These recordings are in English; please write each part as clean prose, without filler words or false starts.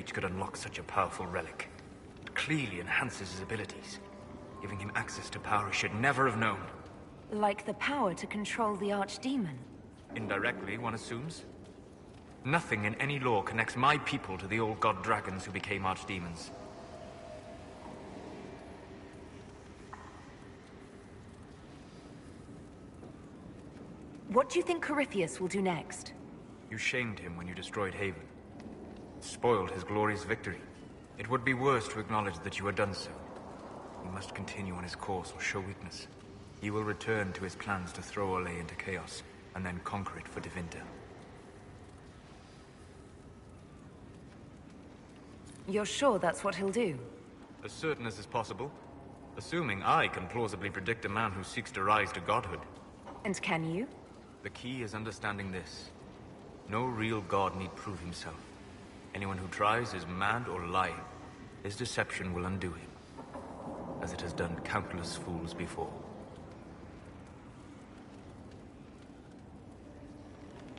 mage could unlock such a powerful relic. It clearly enhances his abilities, giving him access to power he should never have known. Like the power to control the archdemon? Indirectly, one assumes. Nothing in any lore connects my people to the old god dragons who became archdemons. What do you think Corypheus will do next? You shamed him when you destroyed Haven. Spoiled his glorious victory. It would be worse to acknowledge that you had done so. He must continue on his course or show weakness. He will return to his plans to throw Olay into chaos, and then conquer it for Devinter. You're sure that's what he'll do? As certain as is possible. Assuming I can plausibly predict a man who seeks to rise to godhood. And can you? The key is understanding this. No real god need prove himself. Anyone who tries is mad or lying. His deception will undo him, as it has done countless fools before.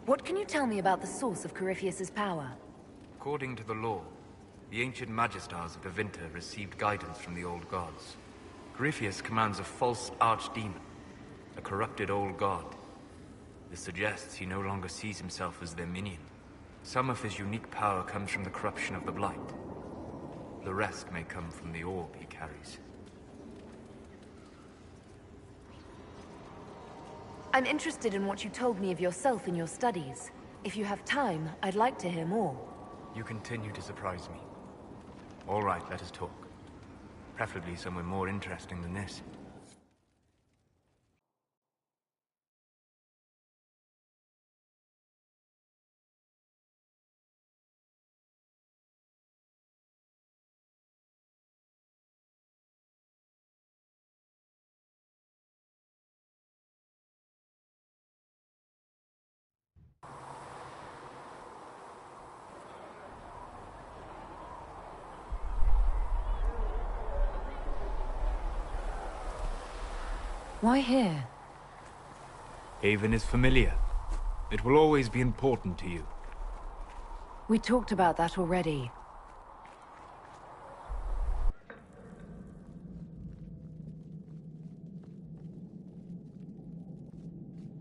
What can you tell me about the source of Corypheus's power? According to the law, the ancient Magistars of Devinter received guidance from the old gods. Corypheus commands a false archdemon, a corrupted old god. This suggests he no longer sees himself as their minion. Some of his unique power comes from the corruption of the Blight. The rest may come from the orb he carries. I'm interested in what you told me of yourself in your studies. If you have time, I'd like to hear more. You continue to surprise me. All right, let us talk. Preferably somewhere more interesting than this. Why here? Haven is familiar. It will always be important to you. We talked about that already.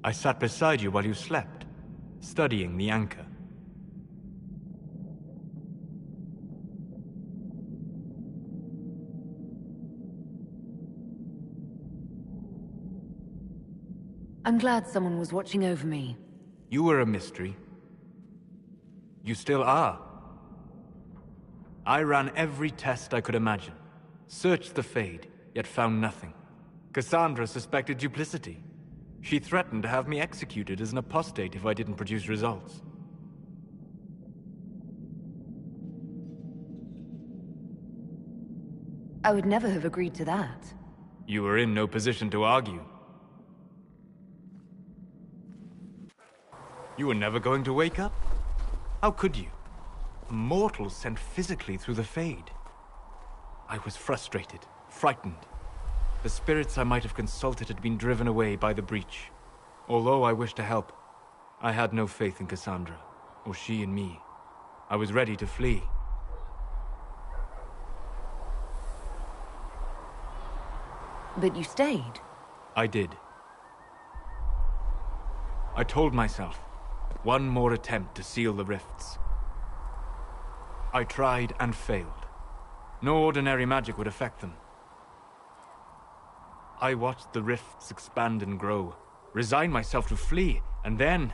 I sat beside you while you slept, studying the anchor. I'm glad someone was watching over me. You were a mystery. You still are. I ran every test I could imagine. Searched the Fade, yet found nothing. Cassandra suspected duplicity. She threatened to have me executed as an apostate if I didn't produce results. I would never have agreed to that. You were in no position to argue. You were never going to wake up? How could you? A mortal sent physically through the Fade. I was frustrated, frightened. The spirits I might have consulted had been driven away by the breach. Although I wished to help, I had no faith in Cassandra, or she in me. I was ready to flee. But you stayed. I did. I told myself, one more attempt to seal the rifts. I tried and failed. No ordinary magic would affect them. I watched the rifts expand and grow, resigned myself to flee, and then...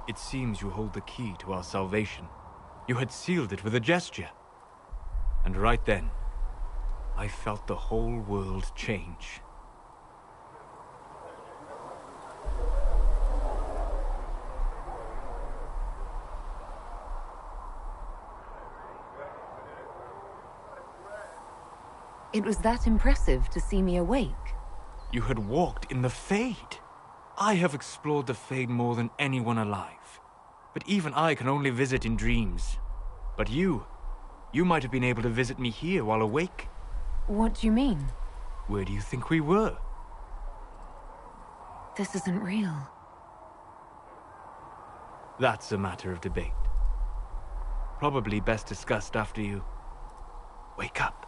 It seems you hold the key to our salvation. You had sealed it with a gesture. And right then, I felt the whole world change. It was that impressive to see me awake. You had walked in the Fade. I have explored the Fade more than anyone alive. But even I can only visit in dreams. But you might have been able to visit me here while awake. What do you mean? Where do you think we were? This isn't real. That's a matter of debate. Probably best discussed after you wake up.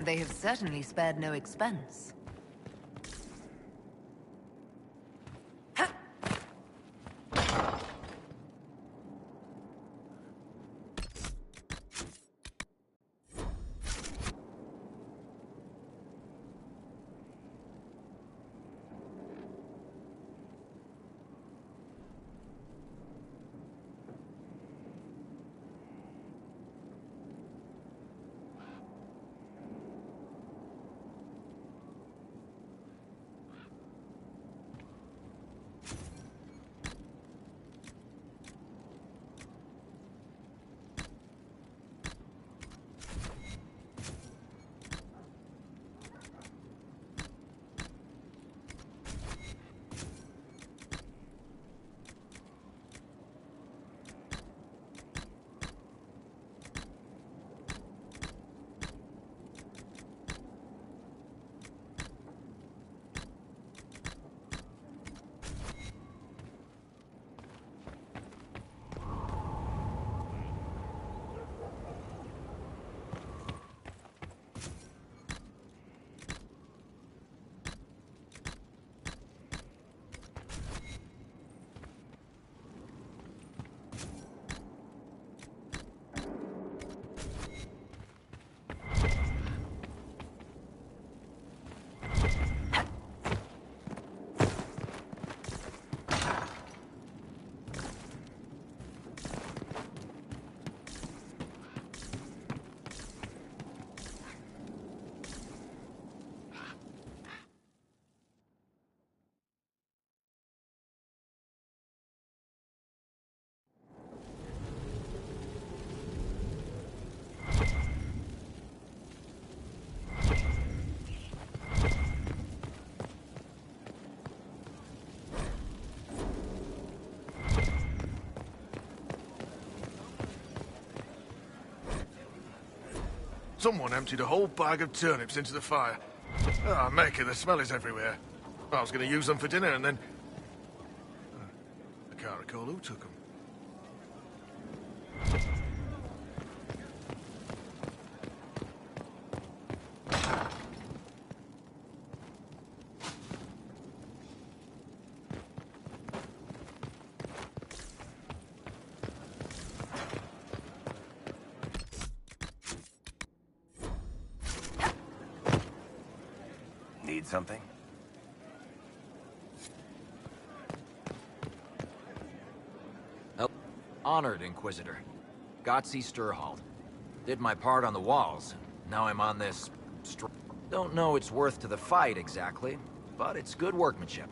They have certainly spared no expense. Someone emptied a whole bag of turnips into the fire. Ah, Mecca, the smell is everywhere. I was going to use them for dinner and then... I can't recall who took them. Need something? Oh, honored, Inquisitor. Gotzi Sturhald. Did my part on the walls. Now I'm on this... Don't know its worth to the fight, exactly, but it's good workmanship.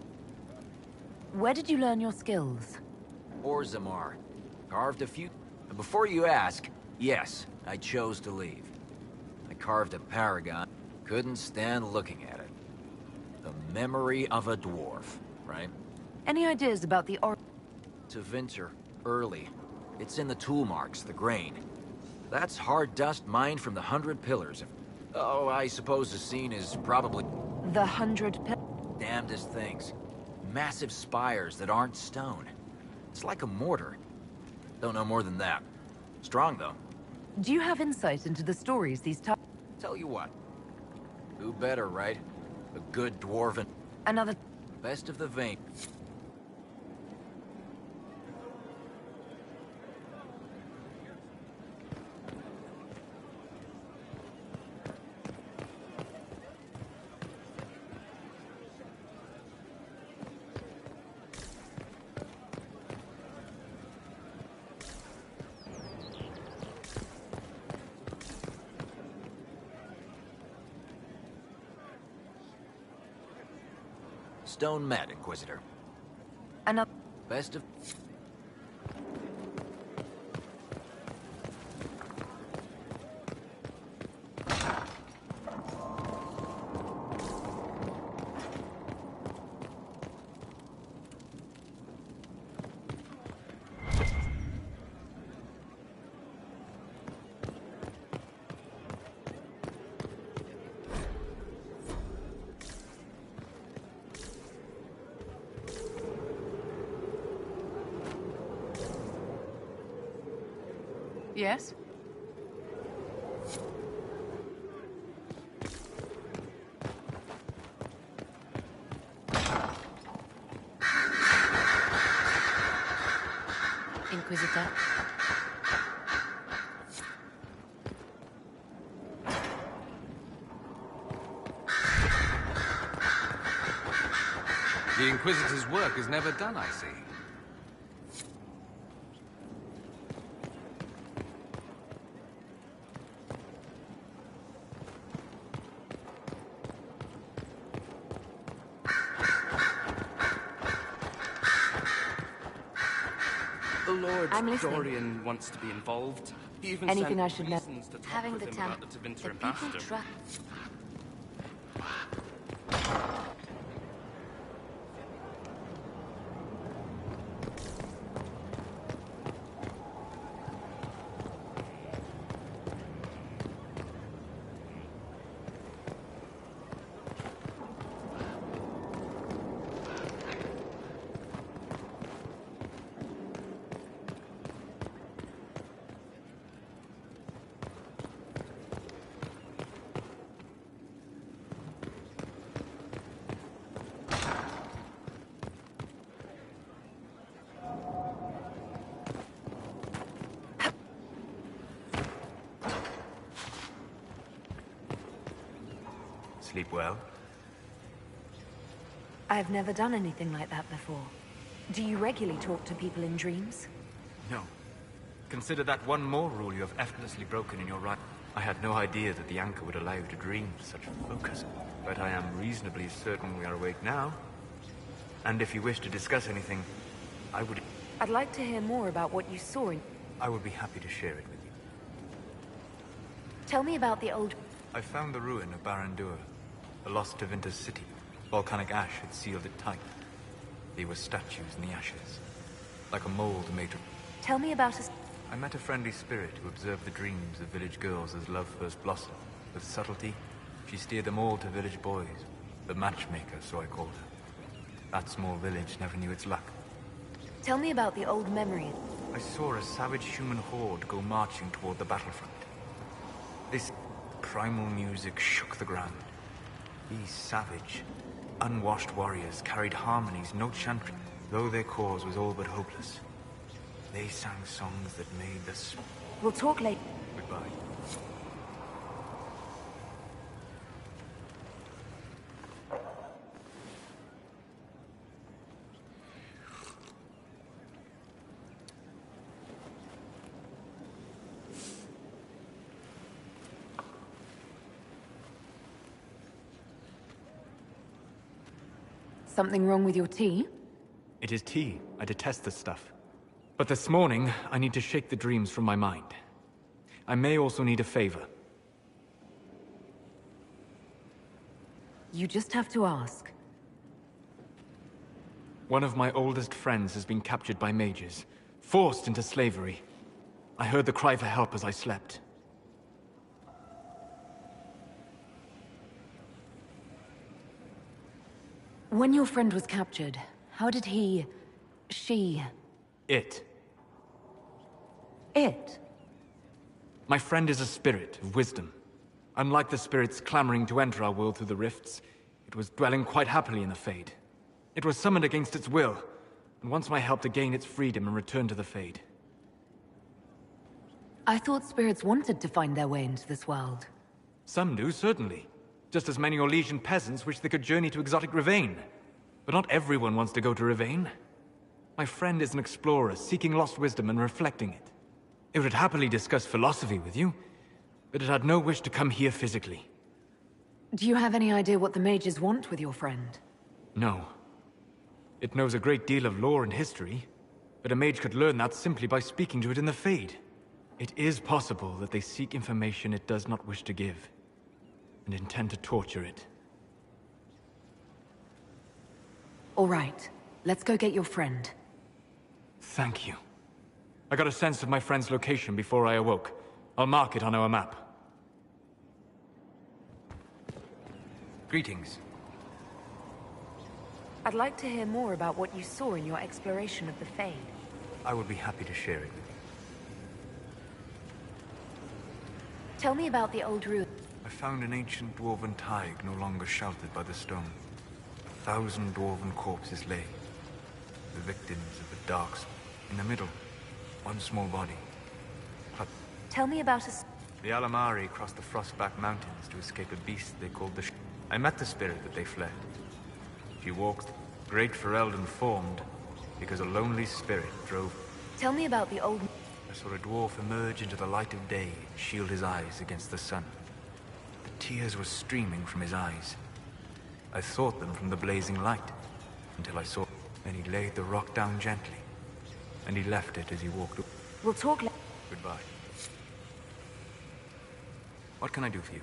Where did you learn your skills? Orzammar. Carved a few... Before you ask, yes, I chose to leave. I carved a paragon. Couldn't stand looking at it. The memory of a dwarf, right? Any ideas about the To Vinter, early. It's in the tool marks, the grain. That's hard dust mined from the 100 Pillars. Oh, I suppose the scene is probably... The 100 damnedest things. Massive spires that aren't stone. It's like a mortar. Don't know more than that. Strong, though. Do you have insight into the stories these Tell you what. Who better, right? A good dwarven... Another... Best of the vein. Stone met, Inquisitor. Another... Best of... Yes? Inquisitor. The Inquisitor's work is never done, I see. The Lord I'm listening. Dorian wants to be involved. He even Anything sent I should know? reasons to talk Having with the him temp, about the Tevinter the people ambassador. trust. Sleep well? I've never done anything like that before. Do you regularly talk to people in dreams? No. Consider that one more rule you have effortlessly broken in your right. I had no idea that the anchor would allow you to dream with such focus. But I am reasonably certain we are awake now. And if you wish to discuss anything, I'd like to hear more about what you saw in... I would be happy to share it with you. Tell me about the old... I found the ruin of Barandur, the lost Tevinter city. Volcanic ash had sealed it tight. There were statues in the ashes, like a mold made of... Tell me about us... I met a friendly spirit who observed the dreams of village girls as love first blossomed. With subtlety, she steered them all to village boys. The matchmaker, so I called her. That small village never knew its luck. Tell me about the old memory. I saw a savage human horde go marching toward the battlefront. This primal music shook the ground. These savage, unwashed warriors carried harmonies no chantry, though their cause was all but hopeless. They sang songs that made us... We'll talk later. Goodbye. Something wrong with your tea? It is tea. I detest this stuff. But this morning, I need to shake the dreams from my mind. I may also need a favor. You just have to ask. One of my oldest friends has been captured by mages, forced into slavery. I heard the cry for help as I slept. When your friend was captured, how did she... It. My friend is a spirit of wisdom. Unlike the spirits clamoring to enter our world through the rifts, it was dwelling quite happily in the Fade. It was summoned against its will, and wants my help to gain its freedom and return to the Fade. I thought spirits wanted to find their way into this world. Some do, certainly. Just as many Orlesian peasants wish they could journey to exotic Rivain. But not everyone wants to go to Rivain. My friend is an explorer, seeking lost wisdom and reflecting it. It would happily discuss philosophy with you, but it had no wish to come here physically. Do you have any idea what the mages want with your friend? No. It knows a great deal of lore and history, but a mage could learn that simply by speaking to it in the Fade. It is possible that they seek information it does not wish to give, and intend to torture it. All right, let's go get your friend. Thank you. I got a sense of my friend's location before I awoke. I'll mark it on our map. Greetings. I'd like to hear more about what you saw in your exploration of the Fade. I would be happy to share it with you. Tell me about the old ruin. I found an ancient dwarven thaig no longer sheltered by the stone. 1,000 dwarven corpses lay, the victims of a dark spell. In the middle, one small body. Tell me about The Alamari crossed the Frostback Mountains to escape a beast they called the I met the spirit that they fled. She walked, great Ferelden formed, because a lonely spirit drove. Tell me about the old... I saw a dwarf emerge into the light of day and shield his eyes against the sun. The tears were streaming from his eyes. I thought them from the blazing light, until I saw... Then he laid the rock down gently, and he left it as he walked up. We'll talk Goodbye. What can I do for you?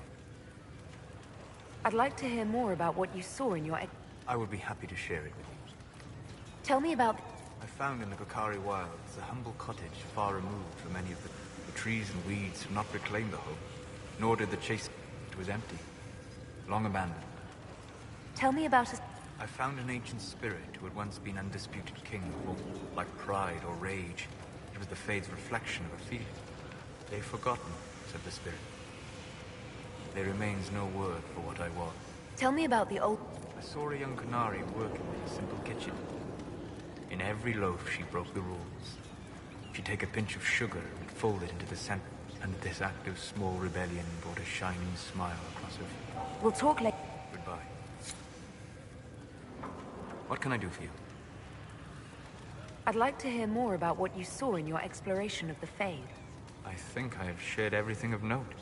I'd like to hear more about what you saw in your... I would be happy to share it with you. Tell me about... I found in the Bakari wilds a humble cottage far removed from any of the trees and weeds have not reclaimed the home, nor did the chase. It was empty, long abandoned. Tell me about I found an ancient spirit who had once been undisputed king of all, like pride or rage. It was the Fade's reflection of a feeling. They've forgotten, said the spirit. There remains no word for what I was. Tell me about the old... I saw a young Canary working in a simple kitchen. In every loaf she broke the rules. She'd take a pinch of sugar and fold it into the center, and this act of small rebellion brought a shining smile across her face. We'll talk later. Goodbye. What can I do for you? I'd like to hear more about what you saw in your exploration of the Fade. I think I have shared everything of note.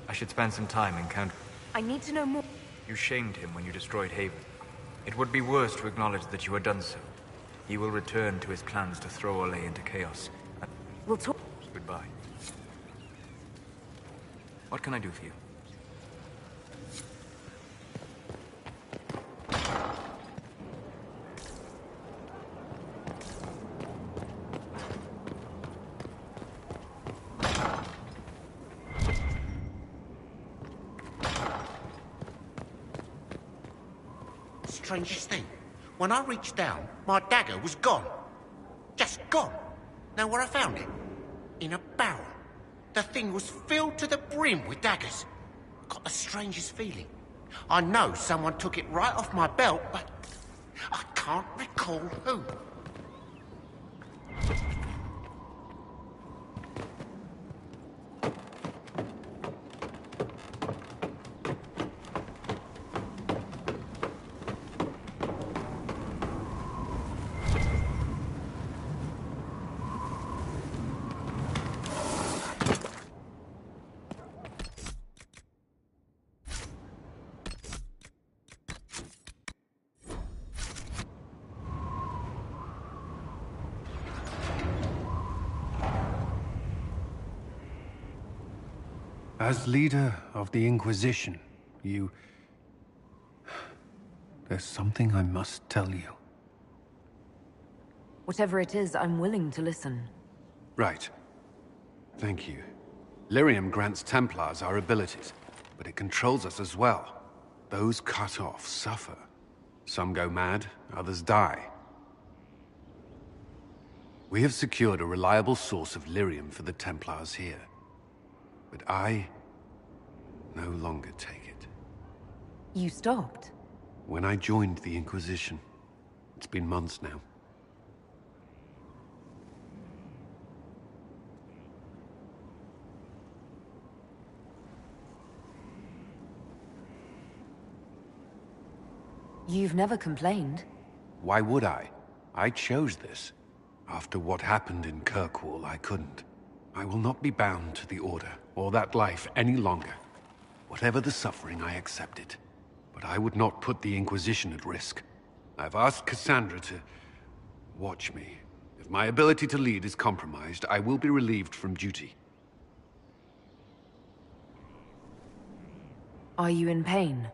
I should spend some time in Count... I need to know more. You shamed him when you destroyed Haven. It would be worse to acknowledge that you had done so. He will return to his plans to throw Olay into chaos. We'll talk... Goodbye. What can I do for you? Strangest thing. When I reached down, my dagger was gone. Just gone. Know where I found it? In a barrel. The thing was filled to the brim with daggers. Got the strangest feeling. I know someone took it right off my belt, but I can't recall who. As leader of the Inquisition, you... There's something I must tell you. Whatever it is, I'm willing to listen. Right. Thank you. Lyrium grants Templars our abilities, but it controls us as well. Those cut off suffer. Some go mad, others die. We have secured a reliable source of lyrium for the Templars here. But I no longer take it. You stopped? When I joined the Inquisition. It's been months now. You've never complained. Why would I? I chose this. After what happened in Kirkwall, I couldn't. I will not be bound to the Order, or that life any longer. Whatever the suffering, I accept it. But I would not put the Inquisition at risk. I've asked Cassandra to watch me. If my ability to lead is compromised, I will be relieved from duty. Are you in pain?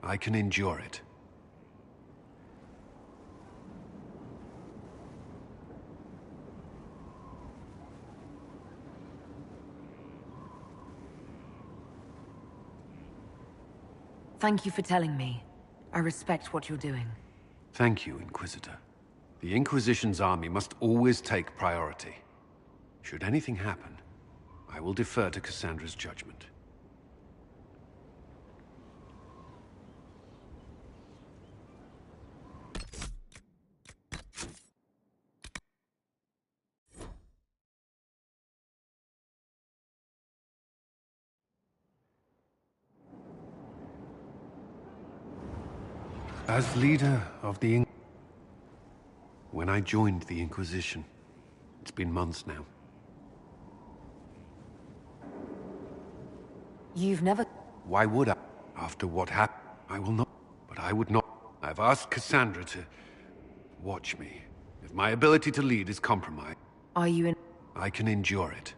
I can endure it. Thank you for telling me. I respect what you're doing. Thank you, Inquisitor. The Inquisition's army must always take priority. Should anything happen, I will defer to Cassandra's judgment. As leader of the When I joined the Inquisition, it's been months now. You've never... Why would I? After what happened, I will not. But I would not. I've asked Cassandra to watch me. If my ability to lead is compromised, Are you in... I can endure it.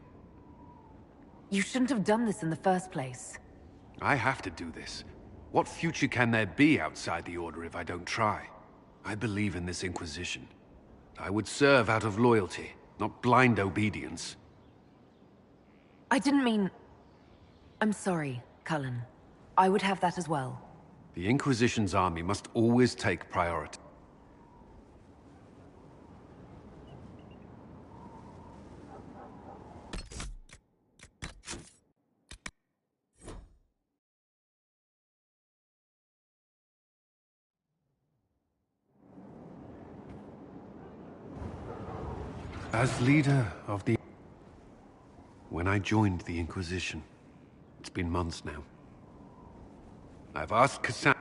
You shouldn't have done this in the first place. I have to do this. What future can there be outside the Order if I don't try? I believe in this Inquisition. I would serve out of loyalty, not blind obedience. I didn't mean... I'm sorry, Cullen. I would have that as well. The Inquisition's army must always take priority. As leader of the... When I joined the Inquisition, it's been months now. I've asked Cassandra.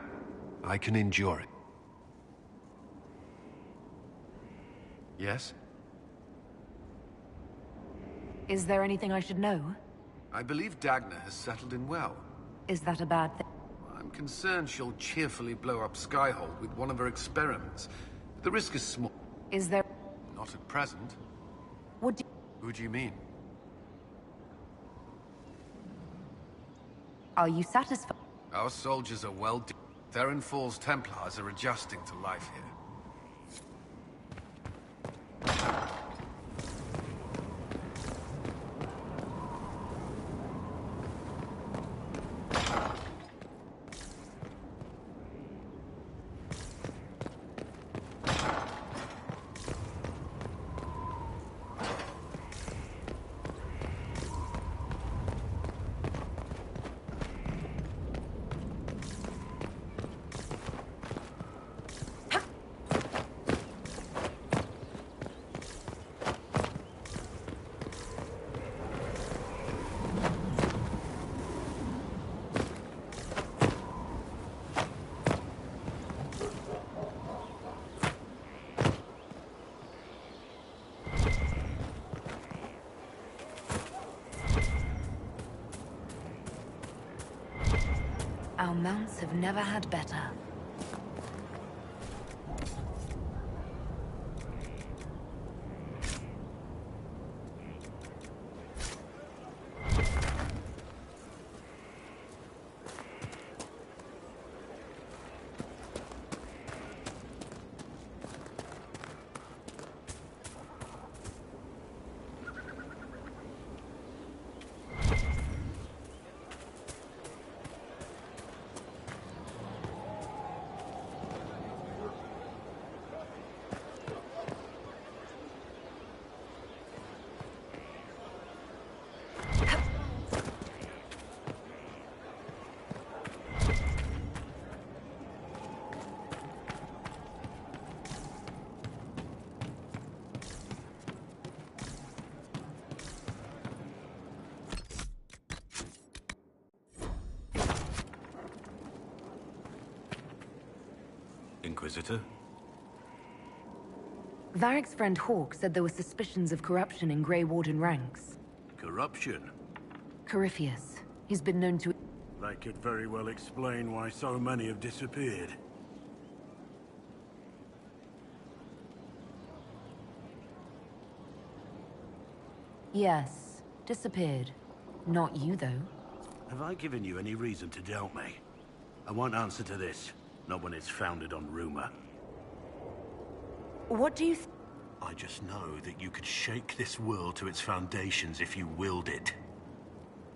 I can endure it. Yes? Is there anything I should know? I believe Dagna has settled in well. Is that a bad thing? I'm concerned she'll cheerfully blow up Skyhold with one of her experiments. The risk is small. Is there... Not at present. What do... Who do you mean? Are you satisfied? Our soldiers are well... Theron Fall's Templars are adjusting to life here. Our mounts have never had better. Inquisitor? Varric's friend Hawk said there were suspicions of corruption in Grey Warden ranks. Corruption? Corypheus. He's been known to... That could very well explain why so many have disappeared. Yes, disappeared. Not you, though. Have I given you any reason to doubt me? I won't answer to this, not when it's founded on rumor. What do you I just know that you could shake this world to its foundations if you willed it.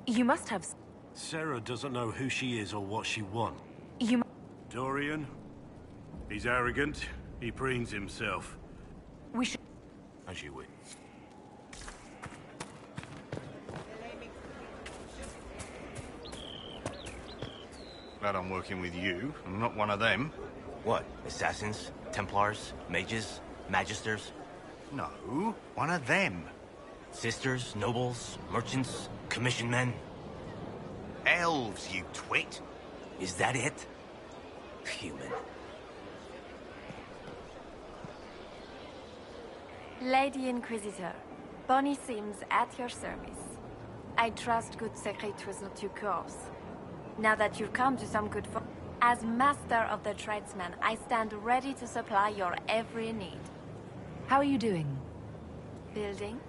You must have... Sarah doesn't know who she is or what she wants. You... Dorian? He's arrogant. He preens himself. We should... As you wish. Glad I'm working with you. I'm not one of them. What? Assassins? Templars? Mages? Magisters? No, one of them. Sisters? Nobles? Merchants? Commission men? Elves, you twit. Is that it? Human. Lady Inquisitor, Bonnie Sims at your service. I trust good secret was not too coarse. Now that you've come to some good fun, as master of the tradesman, I stand ready to supply your every need. How are you doing? Building.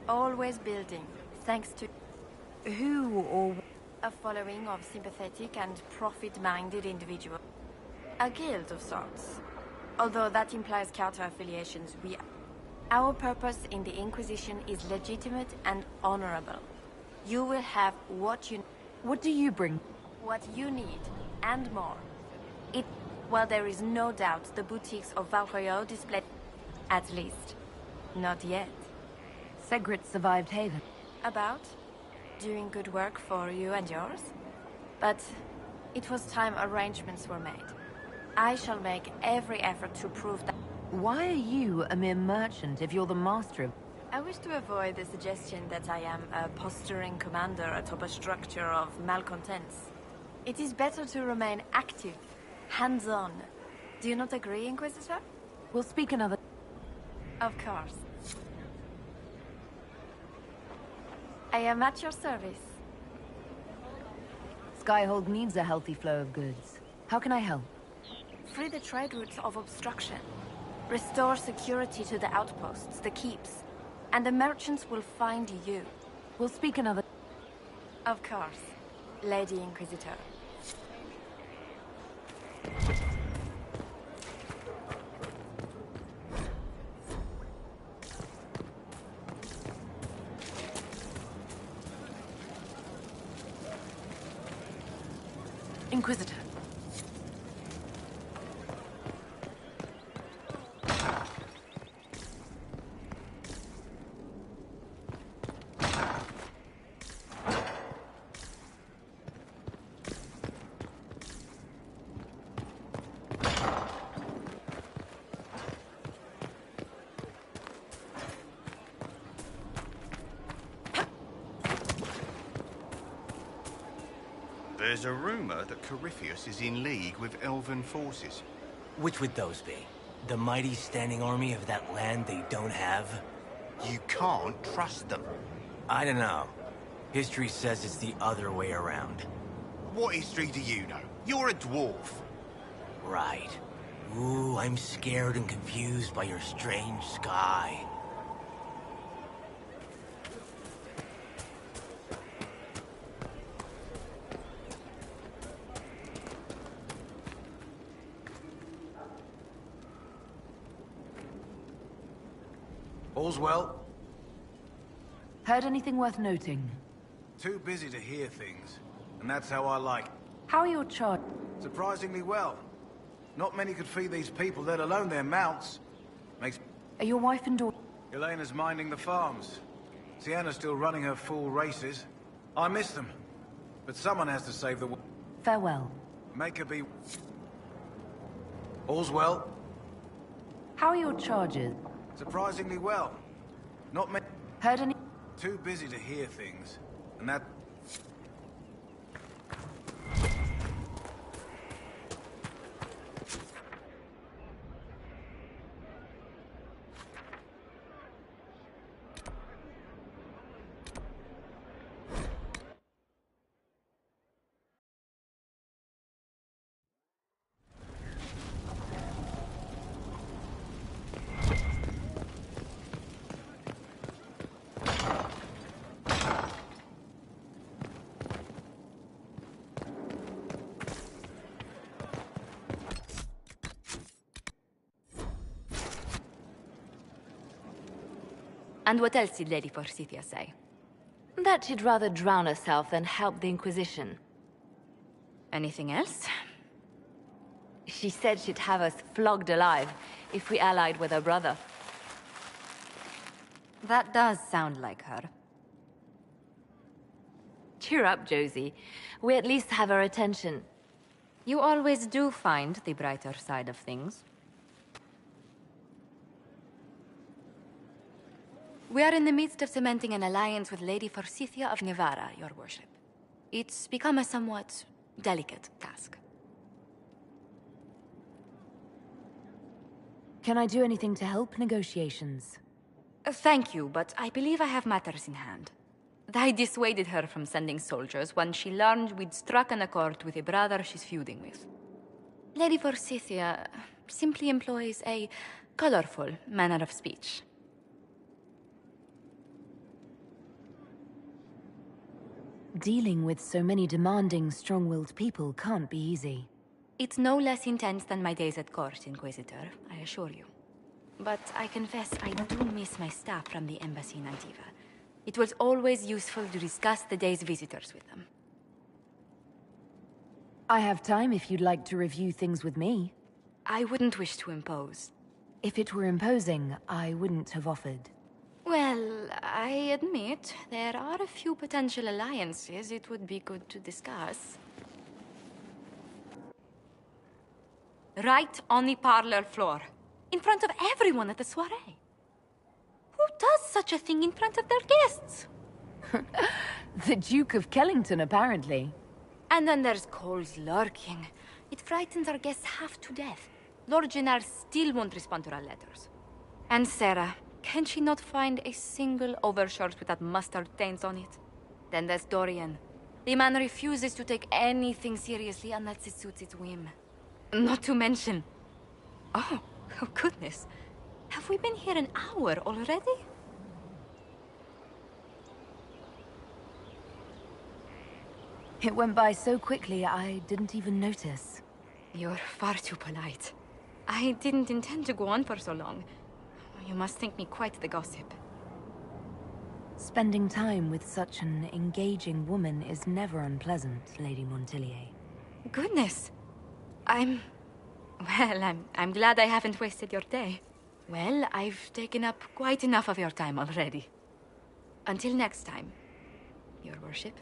Always building. Thanks to... Who or... A following of sympathetic and profit-minded individuals. A guild of sorts. Although that implies counter-affiliations, Our purpose in the Inquisition is legitimate and honorable. You will have what you... What do you bring? What you need, and more. Well, there is no doubt the boutiques of Valreo display... At least. Not yet. Segrit survived Haven. About? Doing good work for you and yours? But it was time arrangements were made. I shall make every effort to prove that... Why are you a mere merchant if you're the master of... I wish to avoid the suggestion that I am a posturing commander atop a structure of malcontents. It is better to remain active, hands-on. Do you not agree, Inquisitor? We'll speak another... Of course. I am at your service. Skyhold needs a healthy flow of goods. How can I help? Free the trade routes of obstruction. Restore security to the outposts, the keeps. And the merchants will find you. We'll speak another... Of course, Lady Inquisitor. Inquisitor. There's a rumor that Corypheus is in league with elven forces. Which would those be? The mighty standing army of that land they don't have? You can't trust them. I don't know. History says it's the other way around. What history do you know? You're a dwarf. Right. Ooh, I'm scared and confused by your strange sky. All's well? Heard anything worth noting? Too busy to hear things, and that's how I like it. How are your charge? Surprisingly well. Not many could feed these people, let alone their mounts. Makes... Are your wife and daughter... Elena's minding the farms. Sienna's still running her full races. I miss them. But someone has to save the world. Farewell. Make her be... All's well? How are your charges? Surprisingly well. Not many... Heard any... Too busy to hear things. And that... And what else did Lady Forsythia say? That she'd rather drown herself than help the Inquisition. Anything else? She said she'd have us flogged alive if we allied with her brother. That does sound like her. Cheer up, Josie. We at least have her attention. You always do find the brighter side of things. We are in the midst of cementing an alliance with Lady Forsythia of Navarra, your worship. It's become a somewhat delicate task. Can I do anything to help negotiations? Thank you, but I believe I have matters in hand. I dissuaded her from sending soldiers when she learned we'd struck an accord with a brother she's feuding with. Lady Forsythia simply employs a colorful manner of speech. Dealing with so many demanding, strong-willed people can't be easy. It's no less intense than my days at court, Inquisitor, I assure you. But I confess I do miss my staff from the embassy in Antiva. It was always useful to discuss the day's visitors with them. I have time if you'd like to review things with me. I wouldn't wish to impose. If it were imposing, I wouldn't have offered. Well, I admit, there are a few potential alliances it would be good to discuss. Right on the parlor floor, in front of everyone at the soiree. Who does such a thing in front of their guests? The Duke of Kellington, apparently. And then there's Cole's lurking. It frightens our guests half to death. Lord Gennard still won't respond to our letters. And Sarah, can she not find a single overshirt without mustard stains on it? Then there's Dorian. The man refuses to take anything seriously unless it suits its whim. Not to mention... Oh goodness. Have we been here an hour already? It went by so quickly, I didn't even notice. You're far too polite. I didn't intend to go on for so long. You must think me quite the gossip. Spending time with such an engaging woman is never unpleasant, Lady Montillier. Goodness. I'm glad I haven't wasted your day. Well, I've taken up quite enough of your time already. Until next time, Your Worship.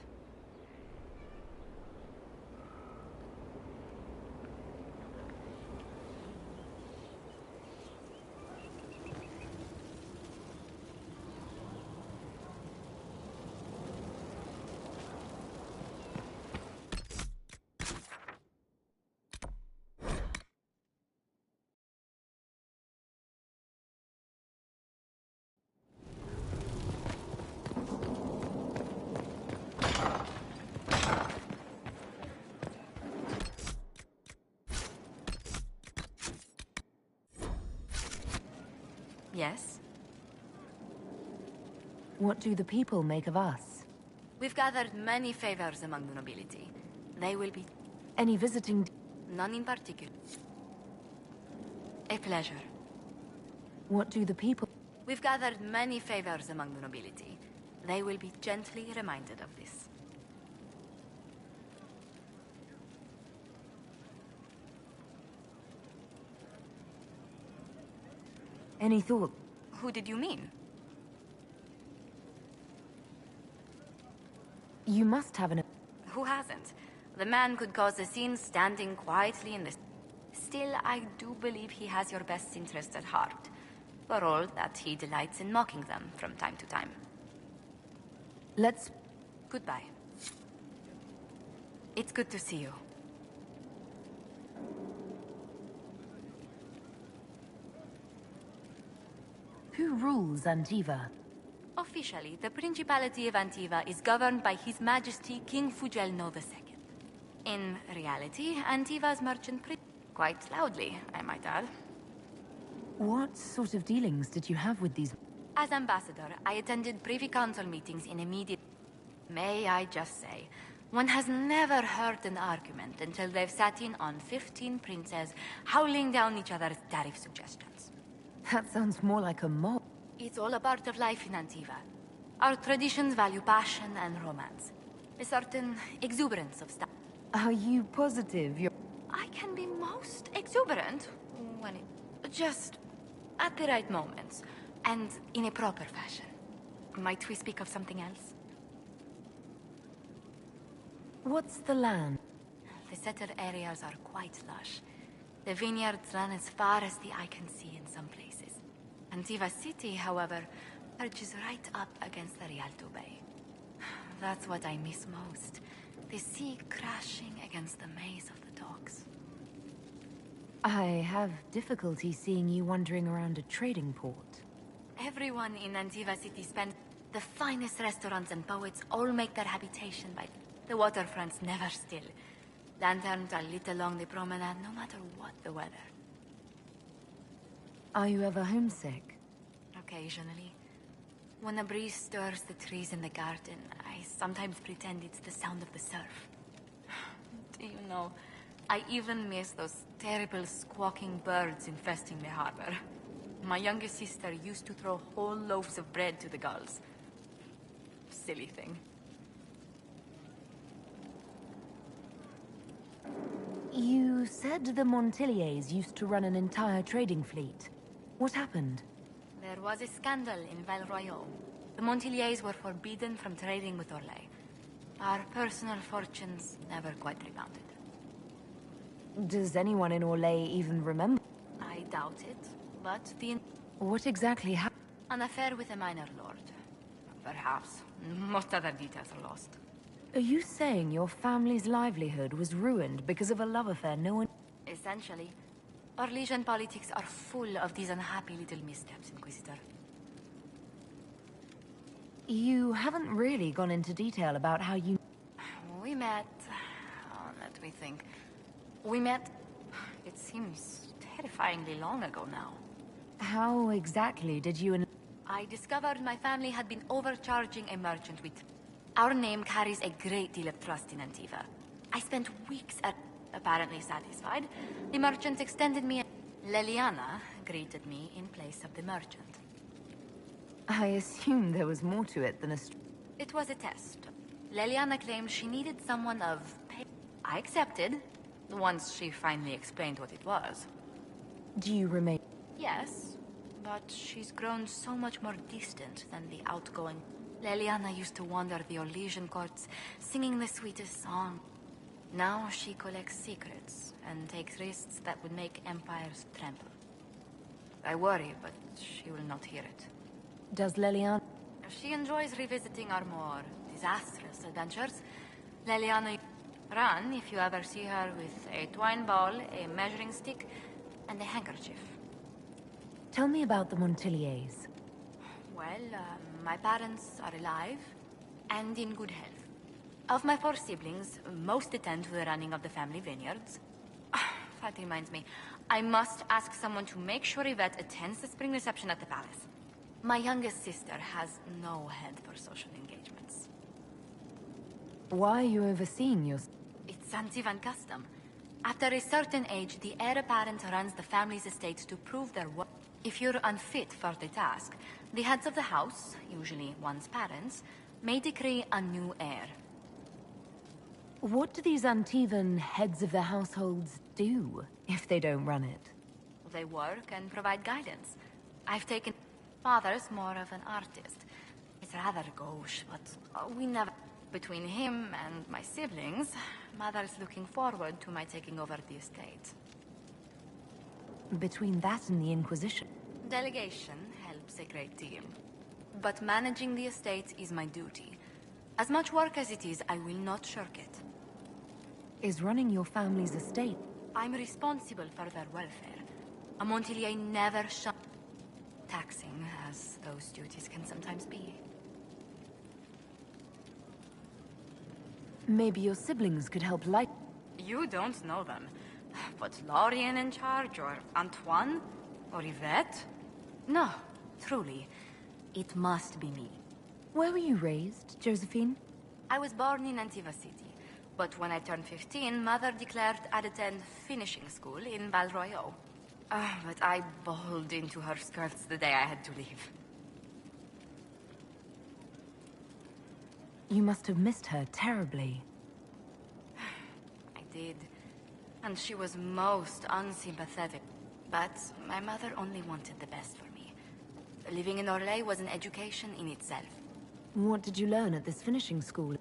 Yes? What do the people make of us? We've gathered many favors among the nobility. They will be... Any visiting... None in particular. A pleasure. What do the people... We've gathered many favors among the nobility. They will be gently reminded of this. Any thought? Who did you mean? You must have an... Who hasn't? The man could cause a scene standing quietly in the... Still, I do believe he has your best interests at heart. For all that he delights in mocking them from time to time. Let's... Goodbye. It's good to see you. Who rules Antiva? Officially, the Principality of Antiva is governed by His Majesty King Fugelno II. In reality, Antiva's merchant quite loudly, I might add. What sort of dealings did you have with these... As ambassador, I attended Privy Council meetings in immediate... May I just say, one has never heard an argument until they've sat in on 15 princes howling down each other's tariff suggestions. That sounds more like a mob. It's all a part of life in Antiva. Our traditions value passion and romance. A certain exuberance of style. Are you positive you're... I can be most exuberant when it... just at the right moments, and in a proper fashion. Might we speak of something else? What's the land? The settled areas are quite lush. The vineyards run as far as the eye can see in some places. Antiva City, however, perches right up against the Rialto Bay. That's what I miss most. The sea crashing against the maze of the docks. I have difficulty seeing you wandering around a trading port. Everyone in Antiva City spends... The finest restaurants and poets all make their habitation by... The waterfronts never still. Lanterns are lit along the promenade no matter what the weather. Are you ever homesick? Occasionally. When a breeze stirs the trees in the garden, I sometimes pretend it's the sound of the surf. Do you know, I even miss those terrible squawking birds infesting the harbor. My youngest sister used to throw whole loaves of bread to the gulls. Silly thing. You said the Montiliers used to run an entire trading fleet. What happened? There was a scandal in Val Royaux. The Montiliers were forbidden from trading with Orlais. Our personal fortunes never quite rebounded. Does anyone in Orlais even remember? I doubt it, but the... What exactly happened? An affair with a minor lord. Perhaps. Most other details are lost. Are you saying your family's livelihood was ruined because of a love affair no one... Essentially. Orlesian politics are full of these unhappy little missteps, Inquisitor. You haven't really gone into detail about how you... We met... Oh, let me think. We met... It seems terrifyingly long ago now. How exactly did you... I discovered my family had been overcharging a merchant with... Our name carries a great deal of trust in Antiva. I spent weeks at... Apparently satisfied, the merchant extended me... Leliana greeted me in place of the merchant. I assumed there was more to it than a... It was a test. Leliana claimed she needed someone of... I accepted, once she finally explained what it was. Do you remain... Yes, but she's grown so much more distant than the outgoing... Leliana used to wander the Orlesian courts, singing the sweetest song. Now she collects secrets, and takes risks that would make empires tremble. I worry, but she will not hear it. Does Leliana... She enjoys revisiting our more disastrous adventures. Leliana... Run if you ever see her with a twine ball, a measuring stick, and a handkerchief. Tell me about the Montiliers. Well, my parents are alive, and in good health. Of my 4 siblings, most attend to the running of the family vineyards. That reminds me, I must ask someone to make sure Yvette attends the spring reception at the palace. My youngest sister has no head for social engagements. Why are you overseeing your... It's Antivan custom. After a certain age, the heir apparent runs the family's estates to prove their worth. If you're unfit for the task, the heads of the house, usually one's parents, may decree a new heir. What do these Antivan heads of the households do, if they don't run it? They work and provide guidance. I've taken... Father's more of an artist. It's rather gauche, but we never... between him and my siblings, Mother's looking forward to my taking over the estate. Between that and the Inquisition. Delegation helps a great deal. But managing the estate is my duty. As much work as it is, I will not shirk it. Is running your family's estate? I'm responsible for their welfare. A Montilier never taxing, as those duties can sometimes be. Maybe your siblings could help light... You don't know them. But Lorien in charge, or Antoine? Or Yvette? No, truly. It must be me. Where were you raised, Josephine? I was born in Antiva City, but when I turned 15, Mother declared I'd attend finishing school in Val Royeaux. But I bowled into her skirts the day I had to leave. You must have missed her terribly. I did. And she was most unsympathetic. But my mother only wanted the best for me. Living in Orlais was an education in itself. What did you learn at this finishing school?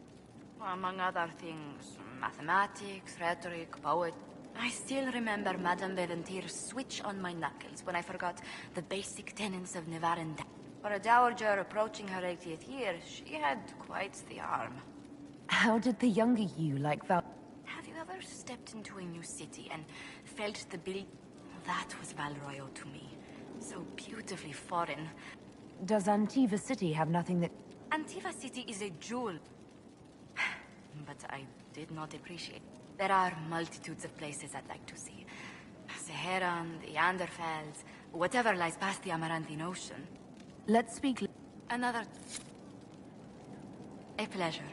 Among other things, mathematics, rhetoric, poetry. I still remember Madame Valentir's switch on my knuckles when I forgot the basic tenets of Nevarin. For a dowager approaching her 80th year, she had quite the arm. How did the younger you like Val... Have you ever stepped into a new city and felt the build... That was Val Royeaux to me. So beautifully foreign. Does Antiva City have nothing that... Antiva City is a jewel. But I did not appreciate. There are multitudes of places I'd like to see. Saharan, the Anderfels, whatever lies past the Amarantine Ocean. Let's speak... Another... A pleasure.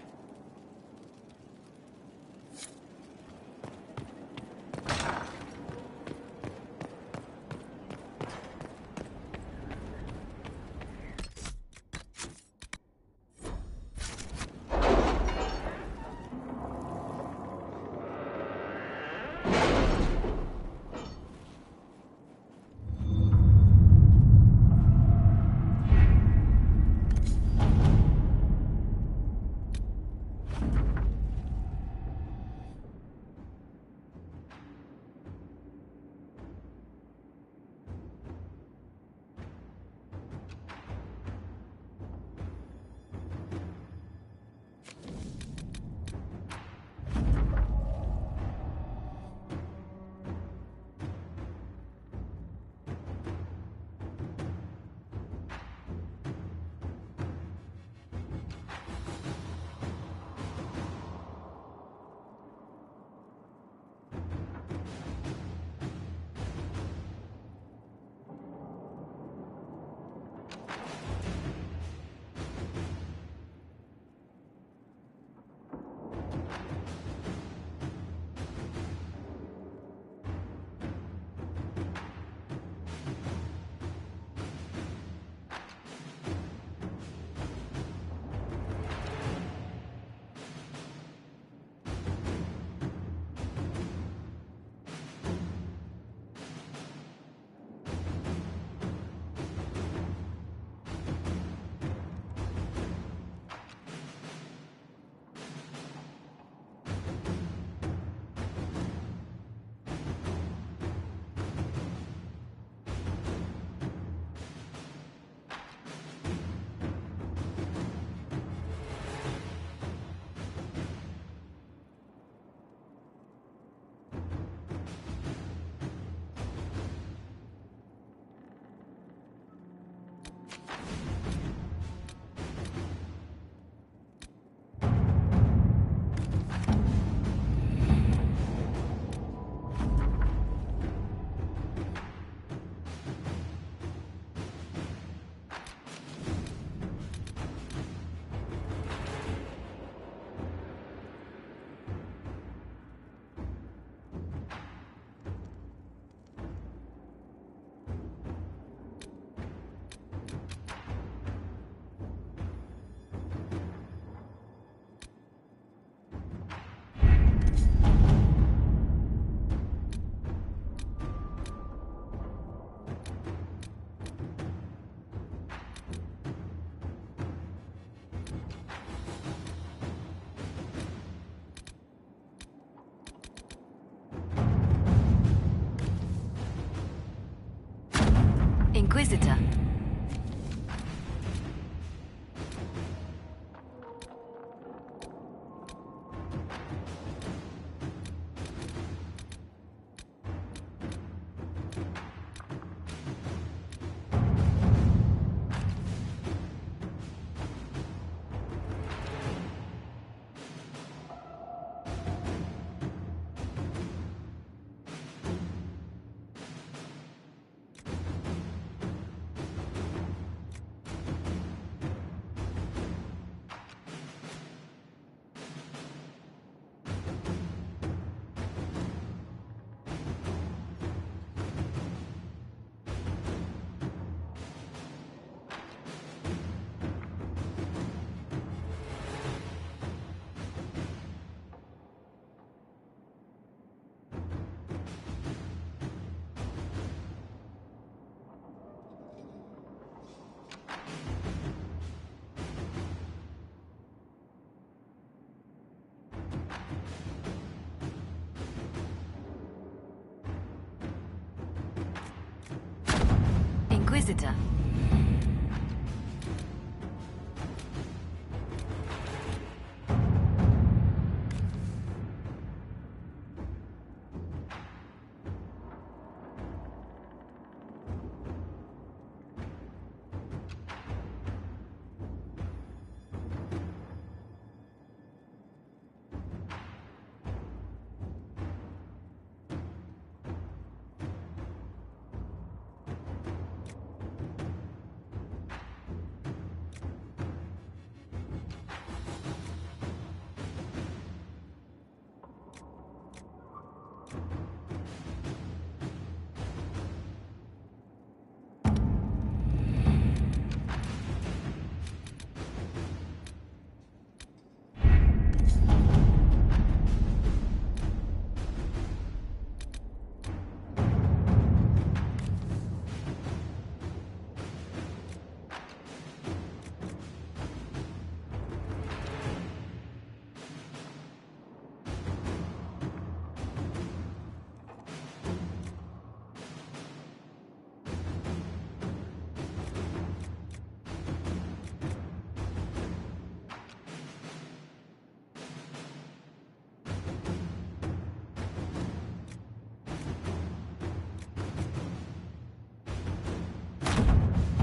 Inquisitor. Inquisitor.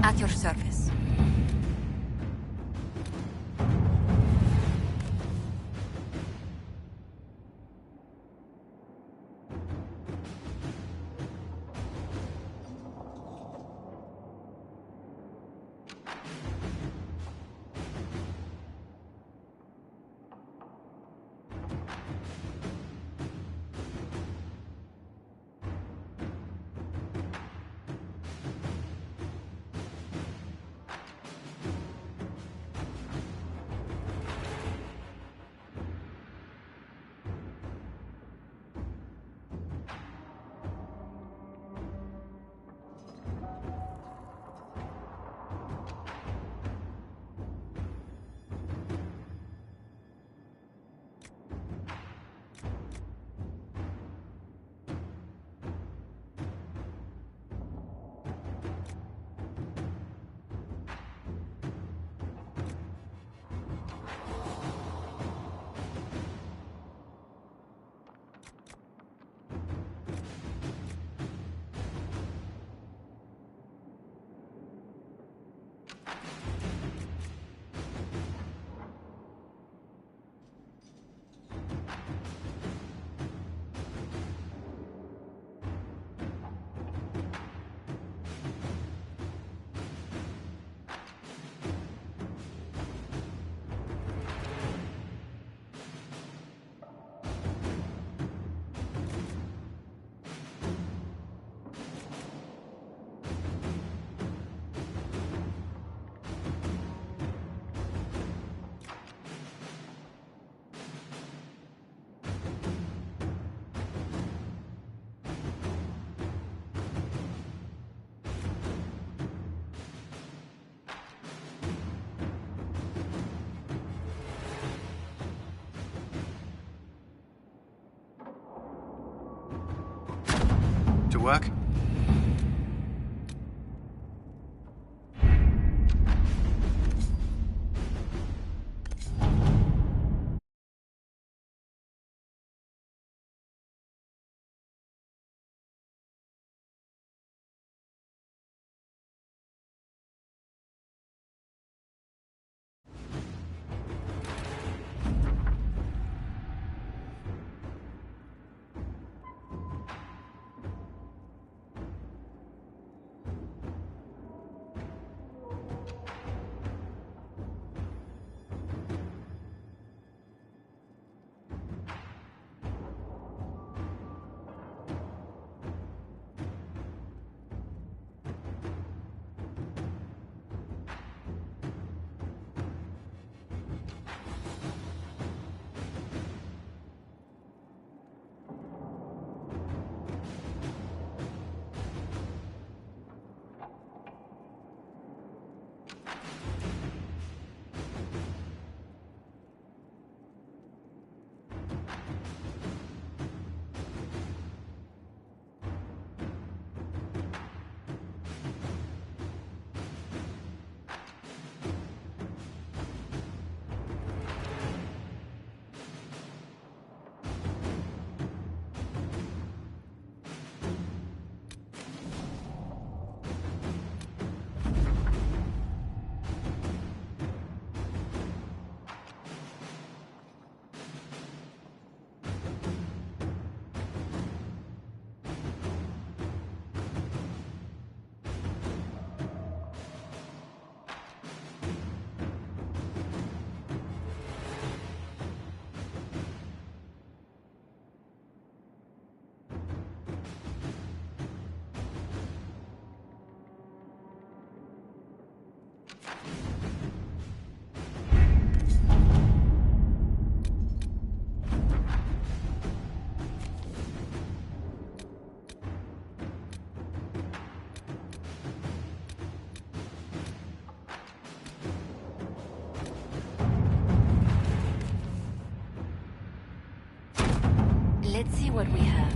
At your service. To work? Let's see what we have.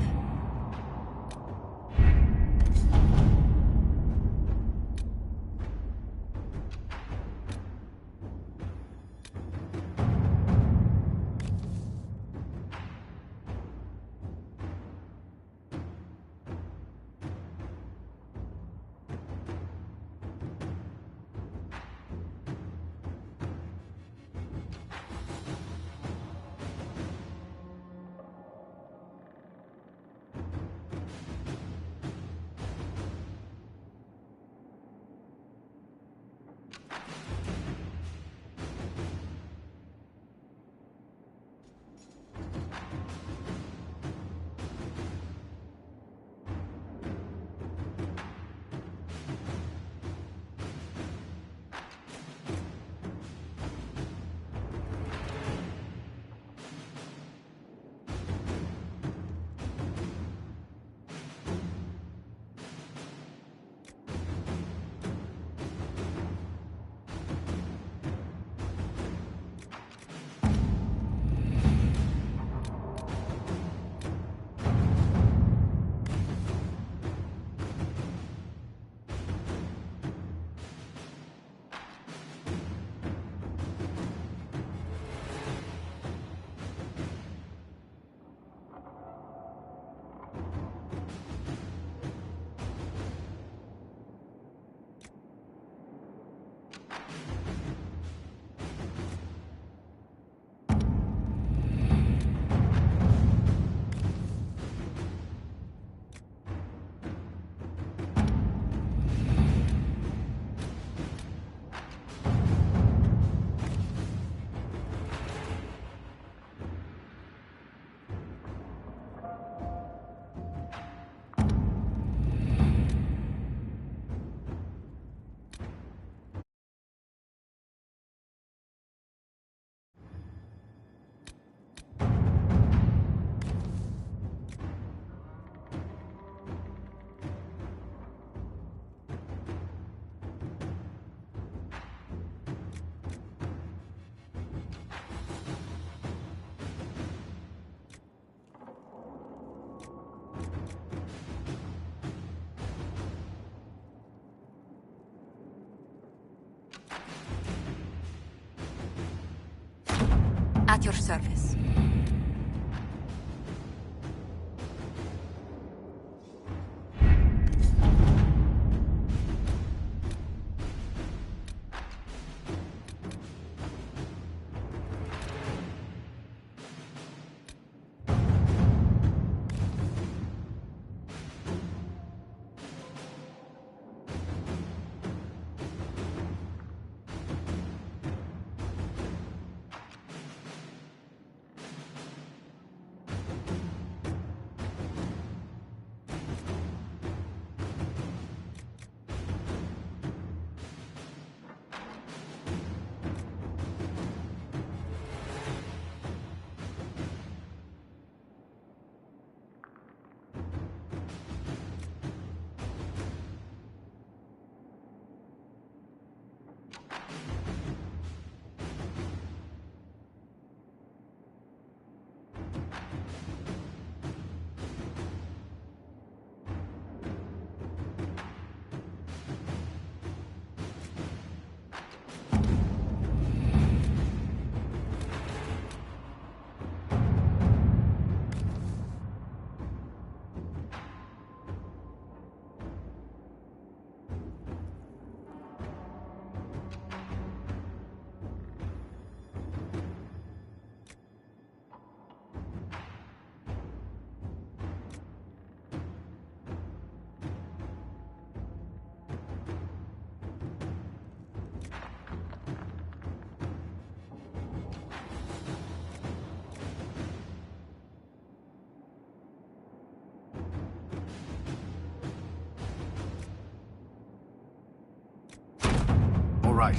At your service. All right.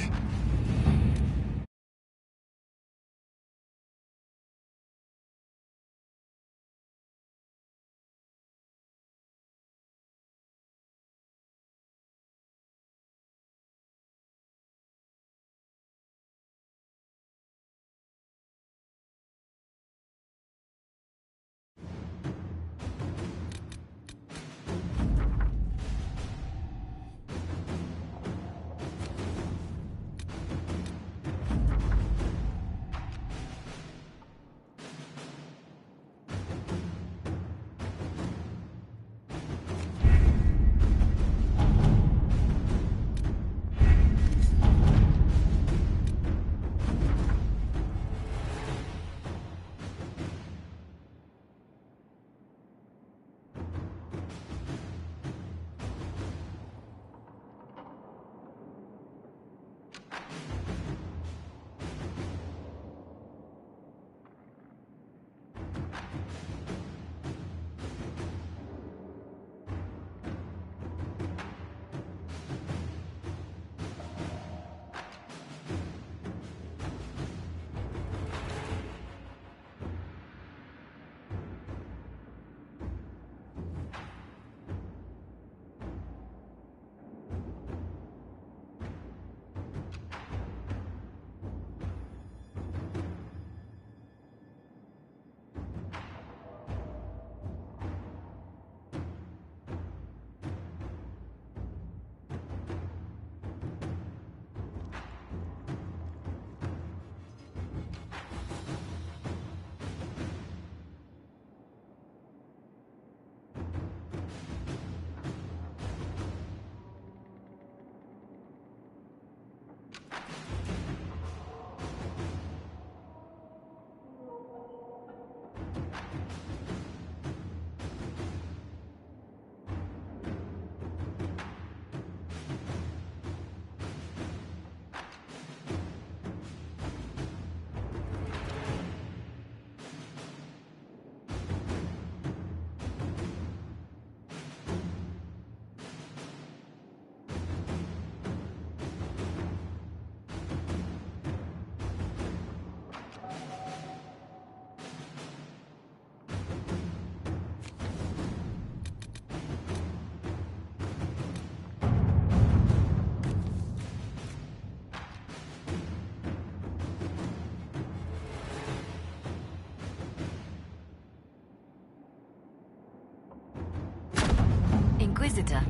Inquisitor.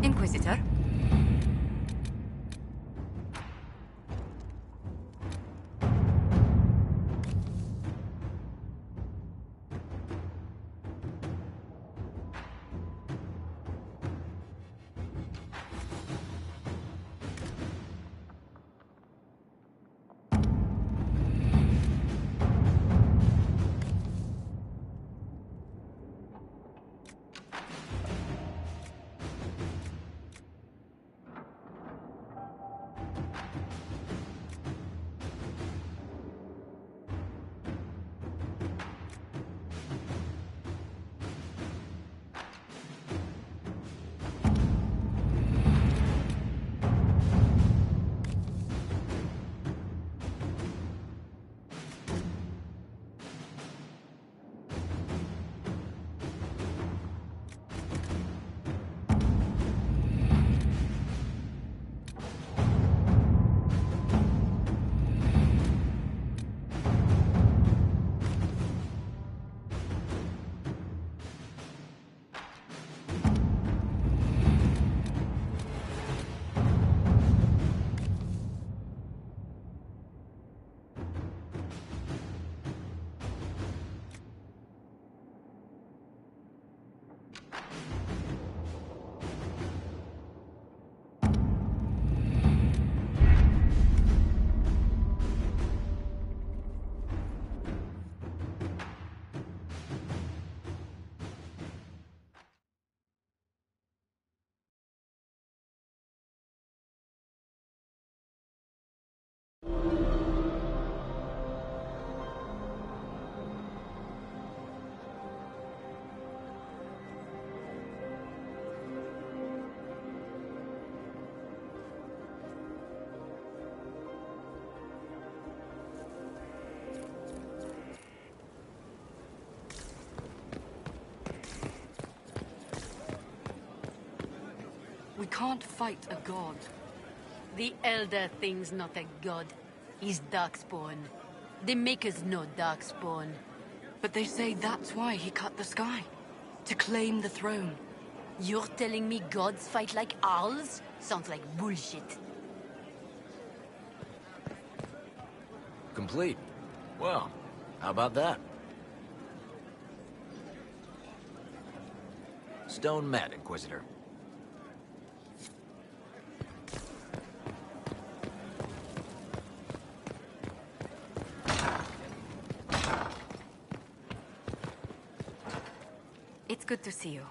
Inquisitor? We can't fight a god. The Elder thing's not a god. He's Darkspawn. The Makers know Darkspawn. But they say that's why he cut the sky. To claim the throne. You're telling me gods fight like owls? Sounds like bullshit. Complete. Well, how about that? Stone met, Inquisitor. It's good to see you.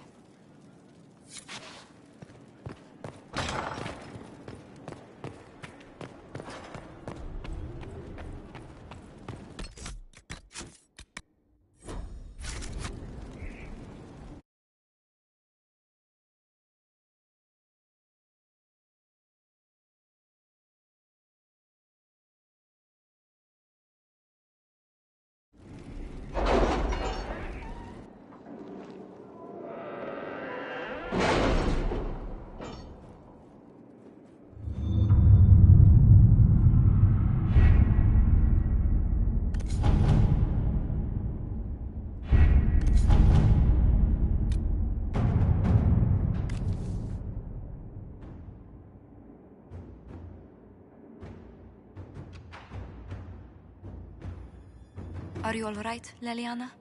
Are you all right, Leliana?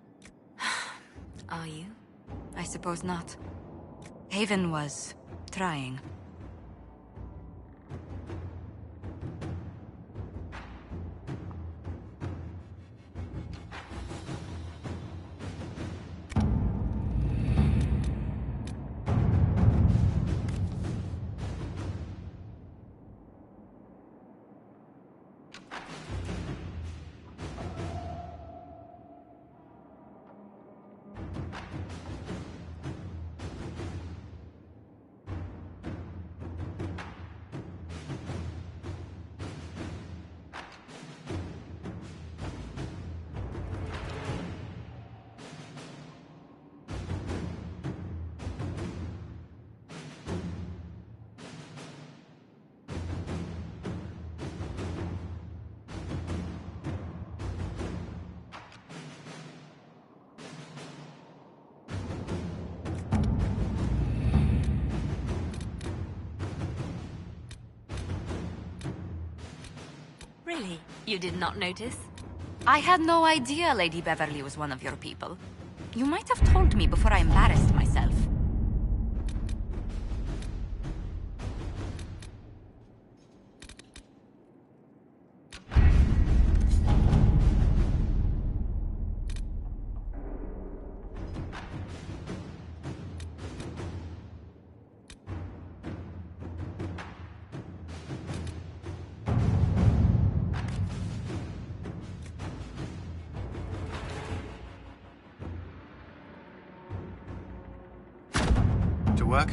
Are you? I suppose not. Haven was trying. Really? You did not notice? I had no idea Lady Beverly was one of your people. You might have told me before I embarrassed myself. To work?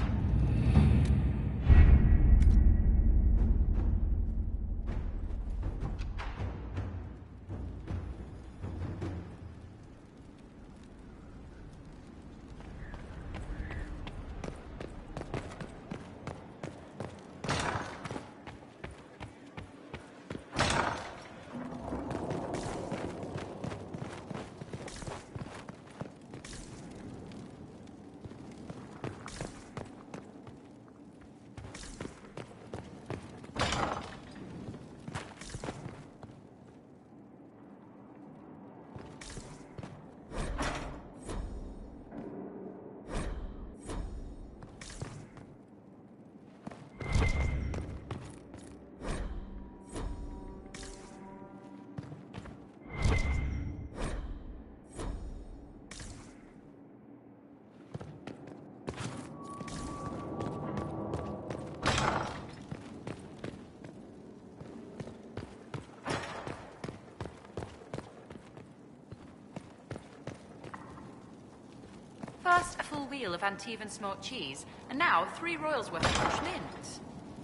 First, a full wheel of Antivan smoked cheese, and now 3 royals worth of fresh mint.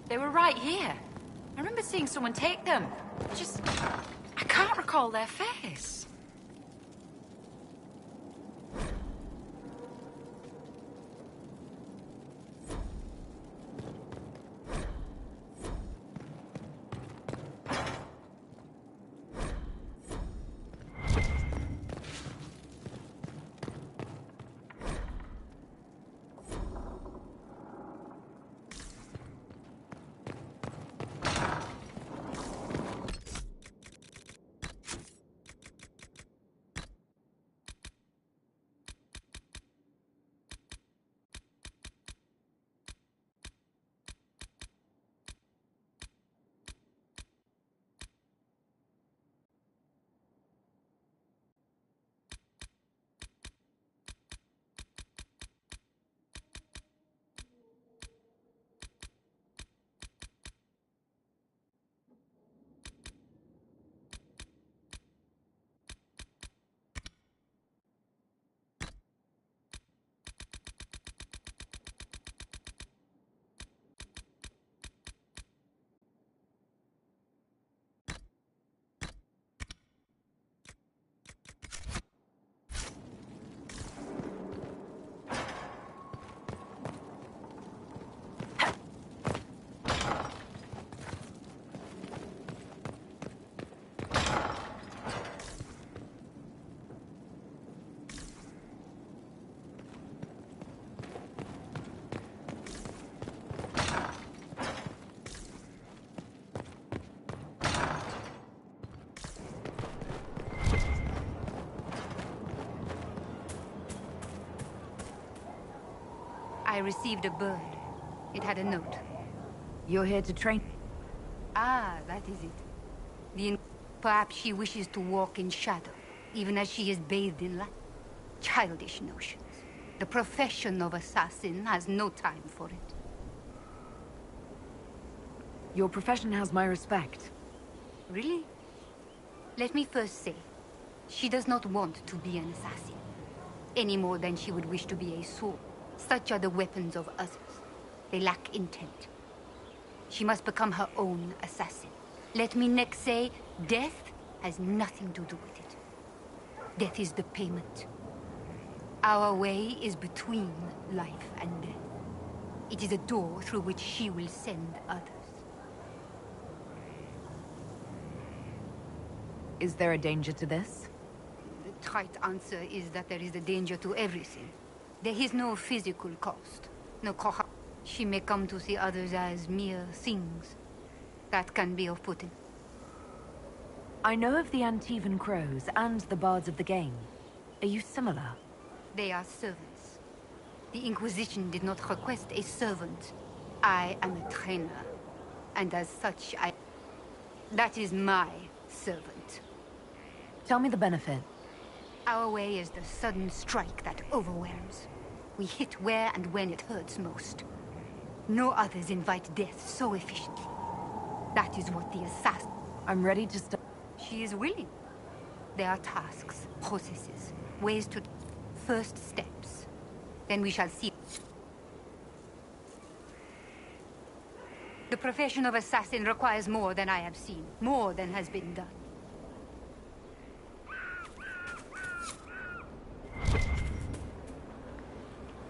They were right here. I remember seeing someone take them. I can't recall their face. I received a bird. It had a note. You're here to train? Ah, that is it. Perhaps she wishes to walk in shadow, even as she is bathed in light. Childish notions. The profession of assassin has no time for it. Your profession has my respect. Really? Let me first say, she does not want to be an assassin, any more than she would wish to be a sword. Such are the weapons of others. They lack intent. She must become her own assassin. Let me next say, death has nothing to do with it. Death is the payment. Our way is between life and death. It is a door through which she will send others. Is there a danger to this? The trite answer is that there is a danger to everything. There is no physical cost, no cost. She may come to see others as mere things. That can be off-putting. I know of the Antivan Crows and the Bards of the Game. Are you similar? They are servants. The Inquisition did not request a servant. I am a trainer. And as such, that is my servant. Tell me the benefit. Our way is the sudden strike that overwhelms. We hit where and when it hurts most. No others invite death so efficiently. That is what the assassin... I'm ready to start. She is willing. There are tasks, processes, ways to... First steps. Then we shall see. The profession of assassin requires more than I have seen. More than has been done.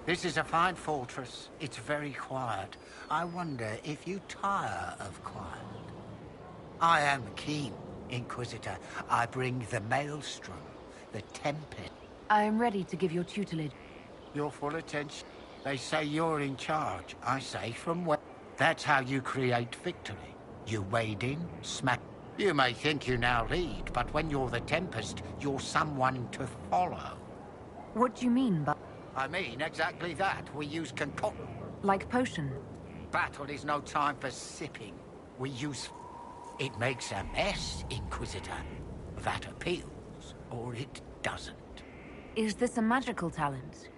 This is a fine fortress. It's very quiet. I wonder if you tire of quiet. I am keen, Inquisitor. I bring the Maelstrom, the Tempest. I am ready to give your tutelage. Your full attention. They say you're in charge. I say from where. That's how you create victory. You wade in, smack. You may think you now lead, but when you're the Tempest, you're someone to follow. What do you mean by... I mean exactly that. We use concoction. Like potion? Battle is no time for sipping. We use... It makes a mess, Inquisitor. That appeals, or it doesn't. Is this a magical talent?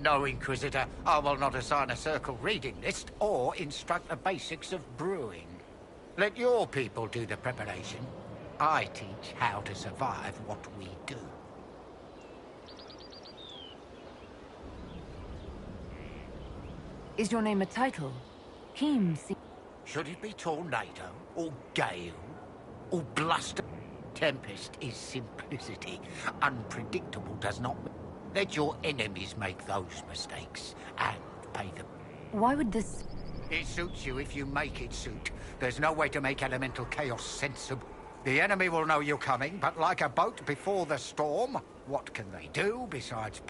No, Inquisitor. I will not assign a circle reading list or instruct the basics of brewing. Let your people do the preparation. I teach how to survive what we do. Is your name a title? Keem Should it be Tornado, or Gale, or Bluster? Tempest is simplicity. Unpredictable does not... Let your enemies make those mistakes, and pay them. Why would this... It suits you if you make it suit. There's no way to make elemental chaos sensible. The enemy will know you're coming, but like a boat before the storm, what can they do besides...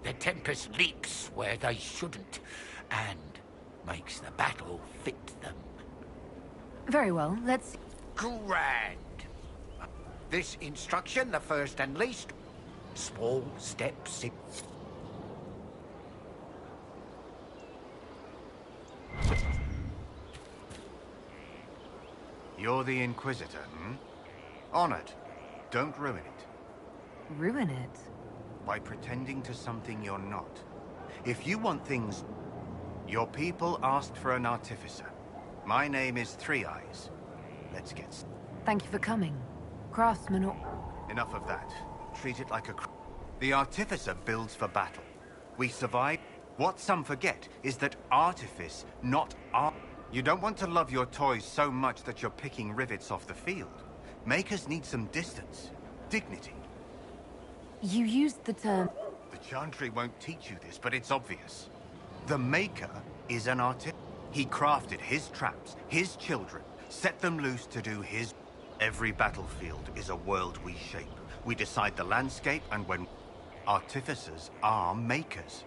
The Tempest leaps where they shouldn't, and makes the battle fit them. Very well, let's... Grand. This instruction, the first and least, small steps. You're the Inquisitor, hmm? Honored. Don't ruin it. Ruin it? By pretending to something you're not. If you want things... Your people asked for an artificer. My name is Three Eyes. Let's get... Thank you for coming. Craftsman or... Enough of that. Treat it like a... The artificer builds for battle. We survive. What some forget is that artifice, not art... You don't want to love your toys so much that you're picking rivets off the field. Makers need some distance. Dignity. You used the term... The Chantry won't teach you this, but it's obvious. The Maker is an artist. He crafted his traps, his children, set them loose to do his... Every battlefield is a world we shape. We decide the landscape, and when... Artificers are makers.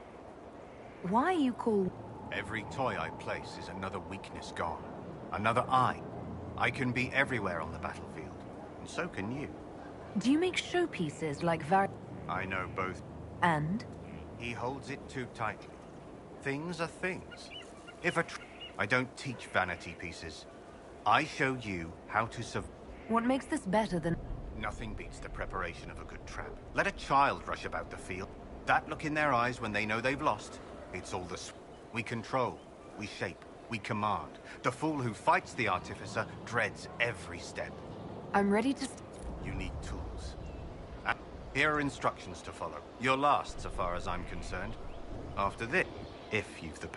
Why you call... Every toy I place is another weakness gone. Another eye. I can be everywhere on the battlefield, and so can you. Do you make showpieces like I know both. And? He holds it too tightly. Things are things. If I don't teach vanity pieces. I show you how to survive. What makes this better than... Nothing beats the preparation of a good trap. Let a child rush about the field. That look in their eyes when they know they've lost. It's all the... We control. We shape. We command. The fool who fights the artificer dreads every step. I'm ready to... You need tools. And here are instructions to follow. Your last, so far as I'm concerned. After this, if you've the...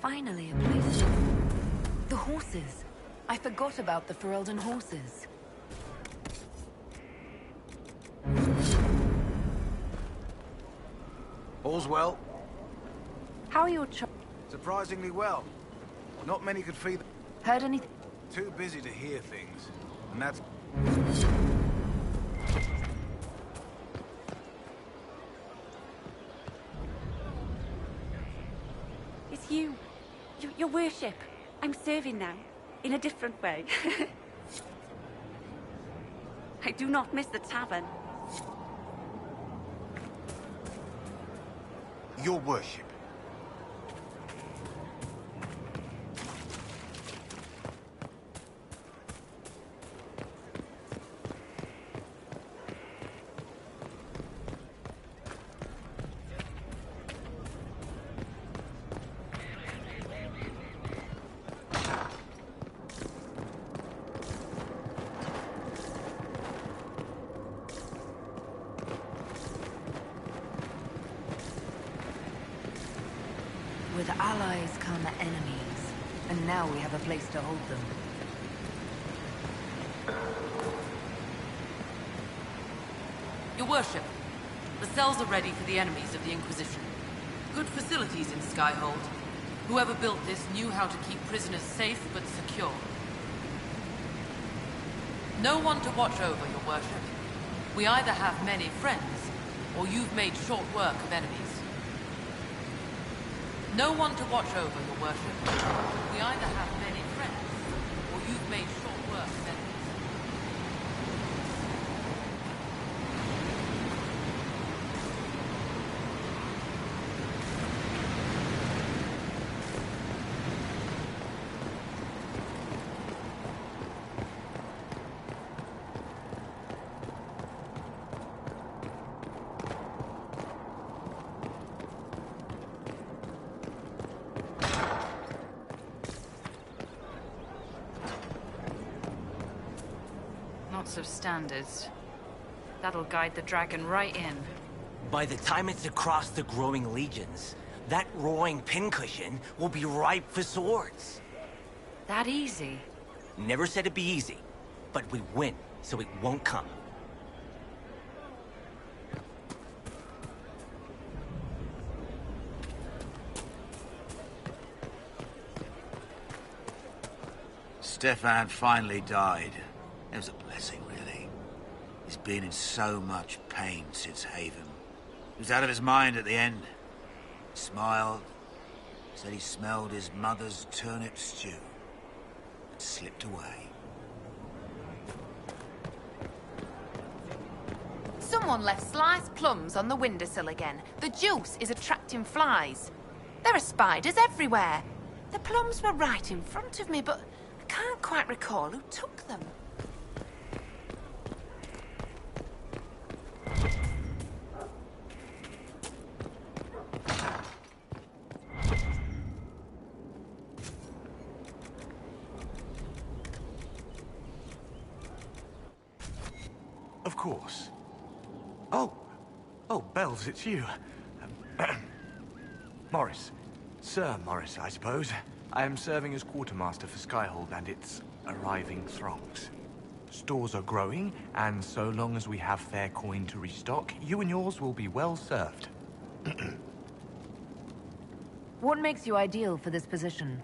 Finally, a place. The horses. I forgot about the Ferelden horses. All's well. How are your Surprisingly well. Not many could feed them. Heard anything? Too busy to hear things. And that's... It's you. Your worship. I'm serving now. In a different way. I do not miss the tavern. Your worship. With allies come enemies, and now we have a place to hold them. Your worship, the cells are ready for the enemies of the Inquisition. Good facilities in Skyhold. Whoever built this knew how to keep prisoners safe but secure. No one to watch over, your worship. We either have many friends, or you've made short work of enemies. No one to watch over, your worship. We either have many friends, or you've made short work of enemies. Lots of standards. That'll guide the dragon right in. By the time it's across the growing legions, that roaring pincushion will be ripe for swords. That easy? Never said it'd be easy, but we win, so it won't come. Stefan finally died. It was a blessing, really. He's been in so much pain since Haven. He was out of his mind at the end. He smiled, said he smelled his mother's turnip stew, and slipped away. Someone left sliced plums on the windowsill again. The juice is attracting flies. There are spiders everywhere. The plums were right in front of me, but I can't quite recall who took them. Of course. Oh, Bells, it's you. Morris. Sir Morris, I suppose. I am serving as quartermaster for Skyhold and its arriving throngs. Stores are growing, and so long as we have fair coin to restock, you and yours will be well served. What makes you ideal for this position?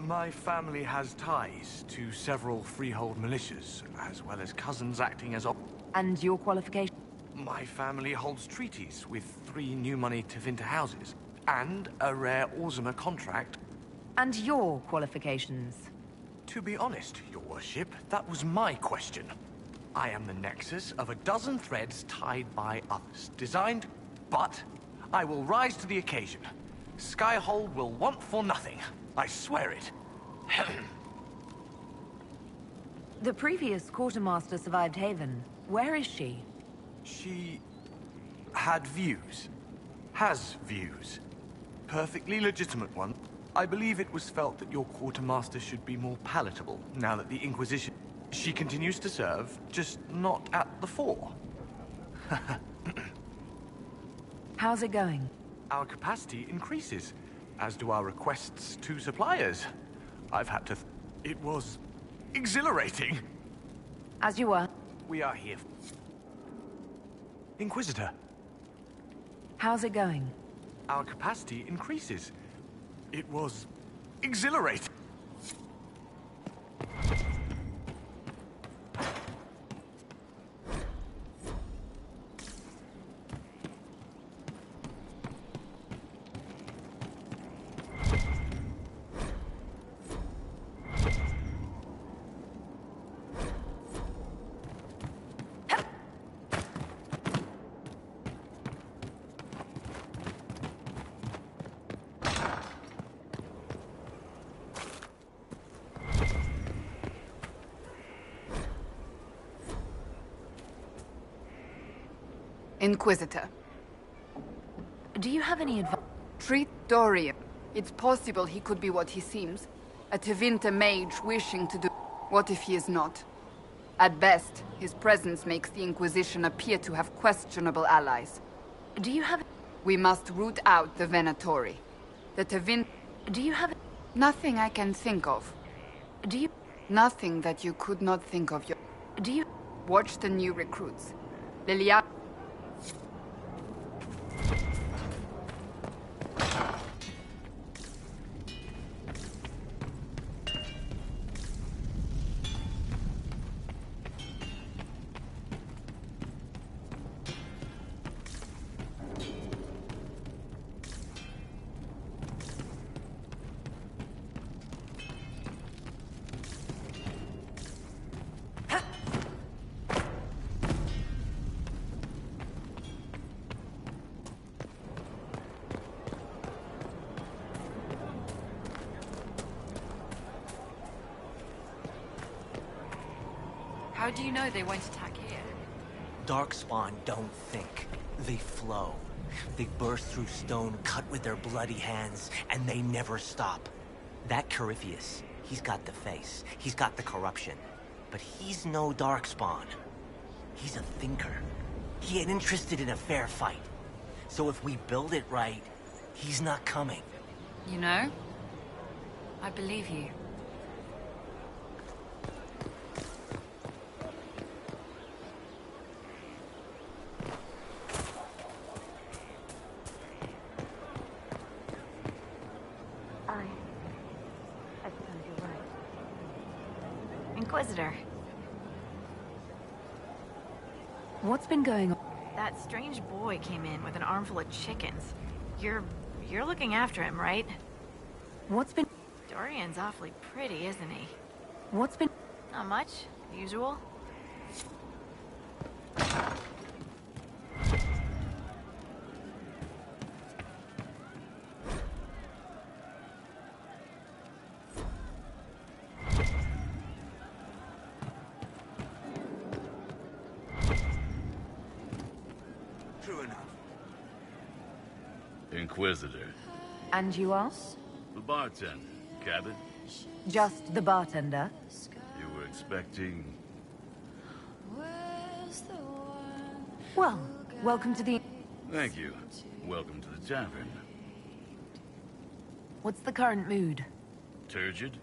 My family has ties to several freehold militias, as well as cousins acting as And your qualification? My family holds treaties with 3 new money Tevinter houses, and a rare Orzuma contract. And your qualifications? To be honest, your worship, that was my question. I am the nexus of a dozen threads tied by others, designed, but I will rise to the occasion. Skyhold will want for nothing. I swear it. The previous quartermaster survived Haven. Where is she? She had views. Has views. Perfectly legitimate one. I believe it was felt that your quartermaster should be more palatable now that the Inquisition... She continues to serve, just not at the fore. How's it going? Our capacity increases. as do our requests to suppliers. I've had to... It was exhilarating. As you were. We are here. Inquisitor. How's it going? Our capacity increases. It was exhilarating. Inquisitor. Do you have any advice? Treat Dorian. It's possible he could be what he seems. A Tevinter mage wishing to do... What if he is not? At best, his presence makes the Inquisition appear to have questionable allies. Do you have... We must root out the Venatori. The Tevin... Do you have... Nothing I can think of. Do you... Nothing that you could not think of. Do you... Watch the new recruits. Lilia... How do you know they won't attack here? Darkspawn don't think. They flow. They burst through stone cut with their bloody hands, and they never stop. That Corypheus, he's got the face. He's got the corruption. But he's no Darkspawn. He's a thinker. He ain't interested in a fair fight. So if we build it right, he's not coming. You know, I believe you. Inquisitor. What's been going on? That strange boy came in with an armful of chickens. You're looking after him, right? What's been... Dorian's awfully pretty, isn't he? What's been... Not much. Usual. Inquisitor. And you are? The bartender. Cabin? Just the bartender? You were expecting... Well, welcome to the... Thank you. Welcome to the tavern. What's the current mood? Turgid?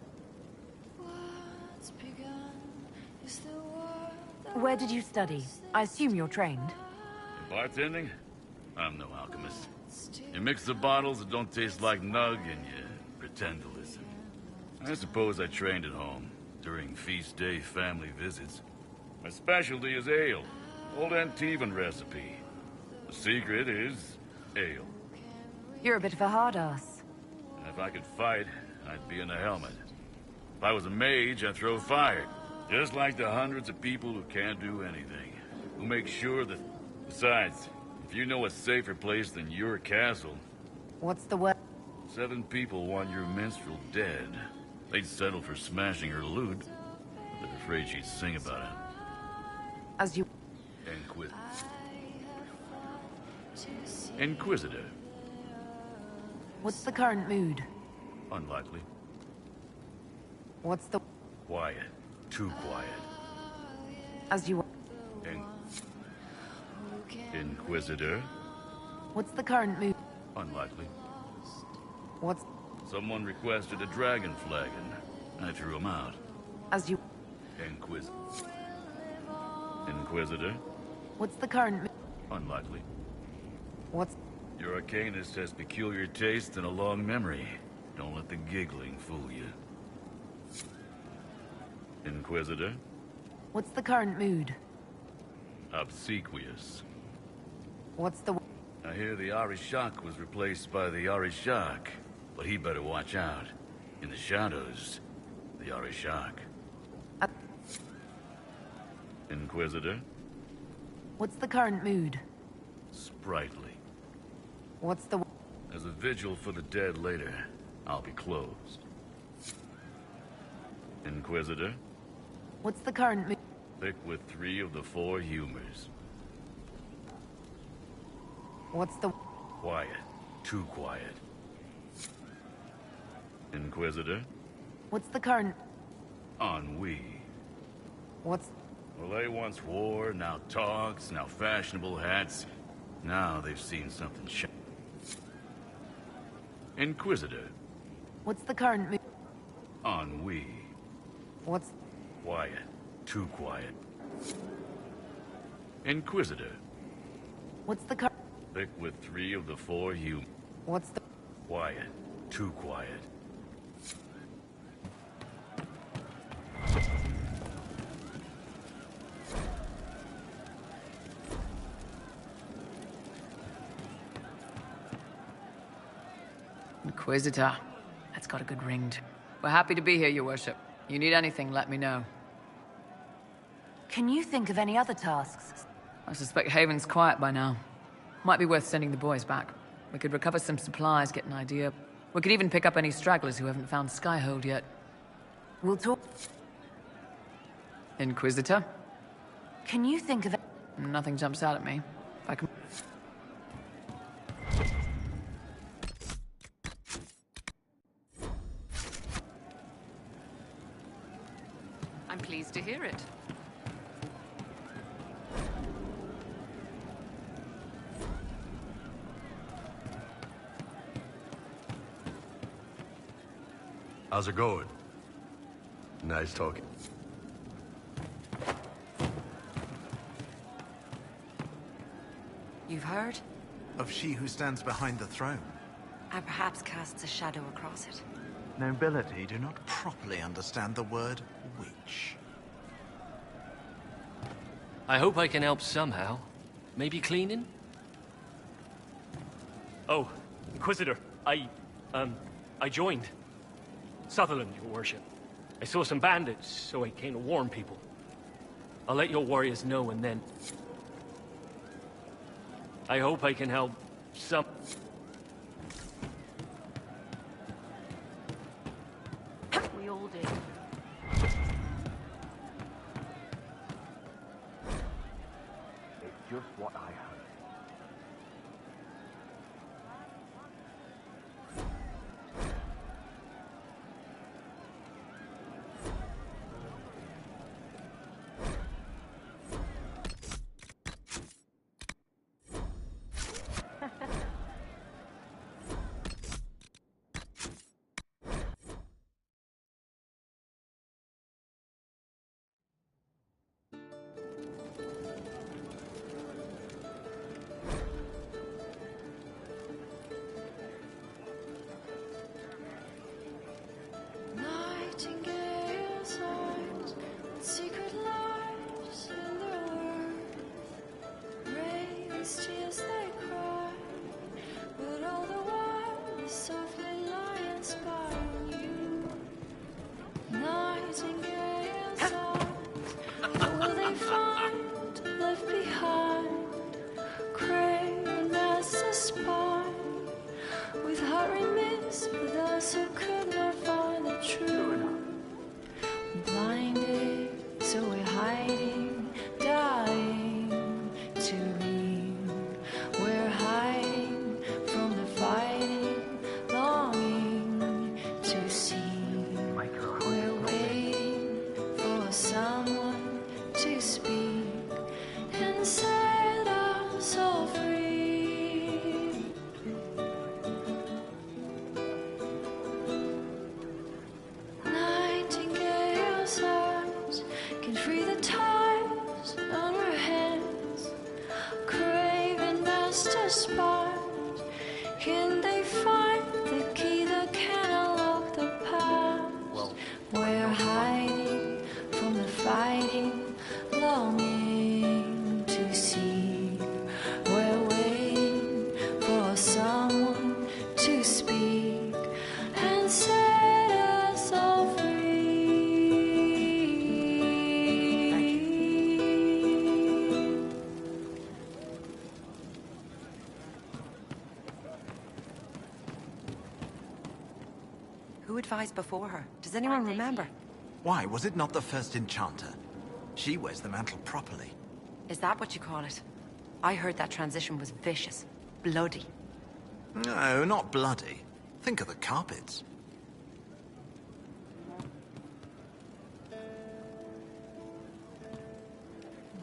Where did you study? I assume you're trained. Bartending? I'm no alchemist. You mix the bottles that don't taste like nug and you pretend to listen. I suppose I trained at home, during feast day family visits. My specialty is ale. Old Antivan recipe. The secret is ale. You're a bit of a hard ass. If I could fight, I'd be in a helmet. If I was a mage, I'd throw fire. Just like the hundreds of people who can't do anything. Who make sure that... Besides, if you know a safer place than your castle... What's the word? 7 people want your minstrel dead. They'd settle for smashing her lute. They're afraid she'd sing about it. As you... Inquisitor. What's the current mood? Unlikely. What's the... Quiet. Too quiet. As you... Inquisitor. What's the current mood? Unlikely. What's... Someone requested a dragon flagon. I threw him out. As you... Inquisitor? What's the current... Unlikely. What's... Your arcanist has peculiar taste and a long memory. Don't let the giggling fool you. Inquisitor? What's the current mood? Obsequious. What's the... I hear the Arishak was replaced by the Arishak, but he better watch out. In the shadows, the Arishak. Inquisitor? What's the current mood? Sprightly. What's the... As a vigil for the dead later, I'll be closed. Inquisitor? What's the current mood? Thick with 3 of the 4 humors. What's the... Quiet. Too quiet. Inquisitor? What's the current... Ennui. What's... Well, they once wore, now togs, now fashionable hats. Now they've seen something Inquisitor. What's the current mood? Ennui. What's... Quiet. Too quiet. Inquisitor. What's the current... Thick with 3 of the 4 What's the... Quiet. Too quiet. Inquisitor. That's got a good ring to... We're happy to be here, your worship. You need anything, let me know. Can you think of any other tasks? I suspect Haven's quiet by now. Might be worth sending the boys back. We could recover some supplies, get an idea. We could even pick up any stragglers who haven't found Skyhold yet. We'll talk... Inquisitor? Can you think of... Nothing jumps out at me. If I can... I'm pleased to hear it. How's it going? Nice talking. You've heard? Of she who stands behind the throne. And perhaps casts a shadow across it. Nobility do not properly understand the word witch. I hope I can help somehow. Maybe cleaning? Oh, Inquisitor, I joined. Sutherland, your worship. I saw some bandits, so I came to warn people. I'll let your warriors know and then... I hope I can help some... We all did. It's just what I heard. spot? Can they find the key that can unlock the past? We're hiding from the fighting, longing to see. We're waiting for someone to speak and set us all free. Who advised before her? Does anyone remember? Why, was it not the first enchanter? She wears the mantle properly. Is that what you call it? I heard that transition was vicious. Bloody. No, not bloody. Think of the carpets.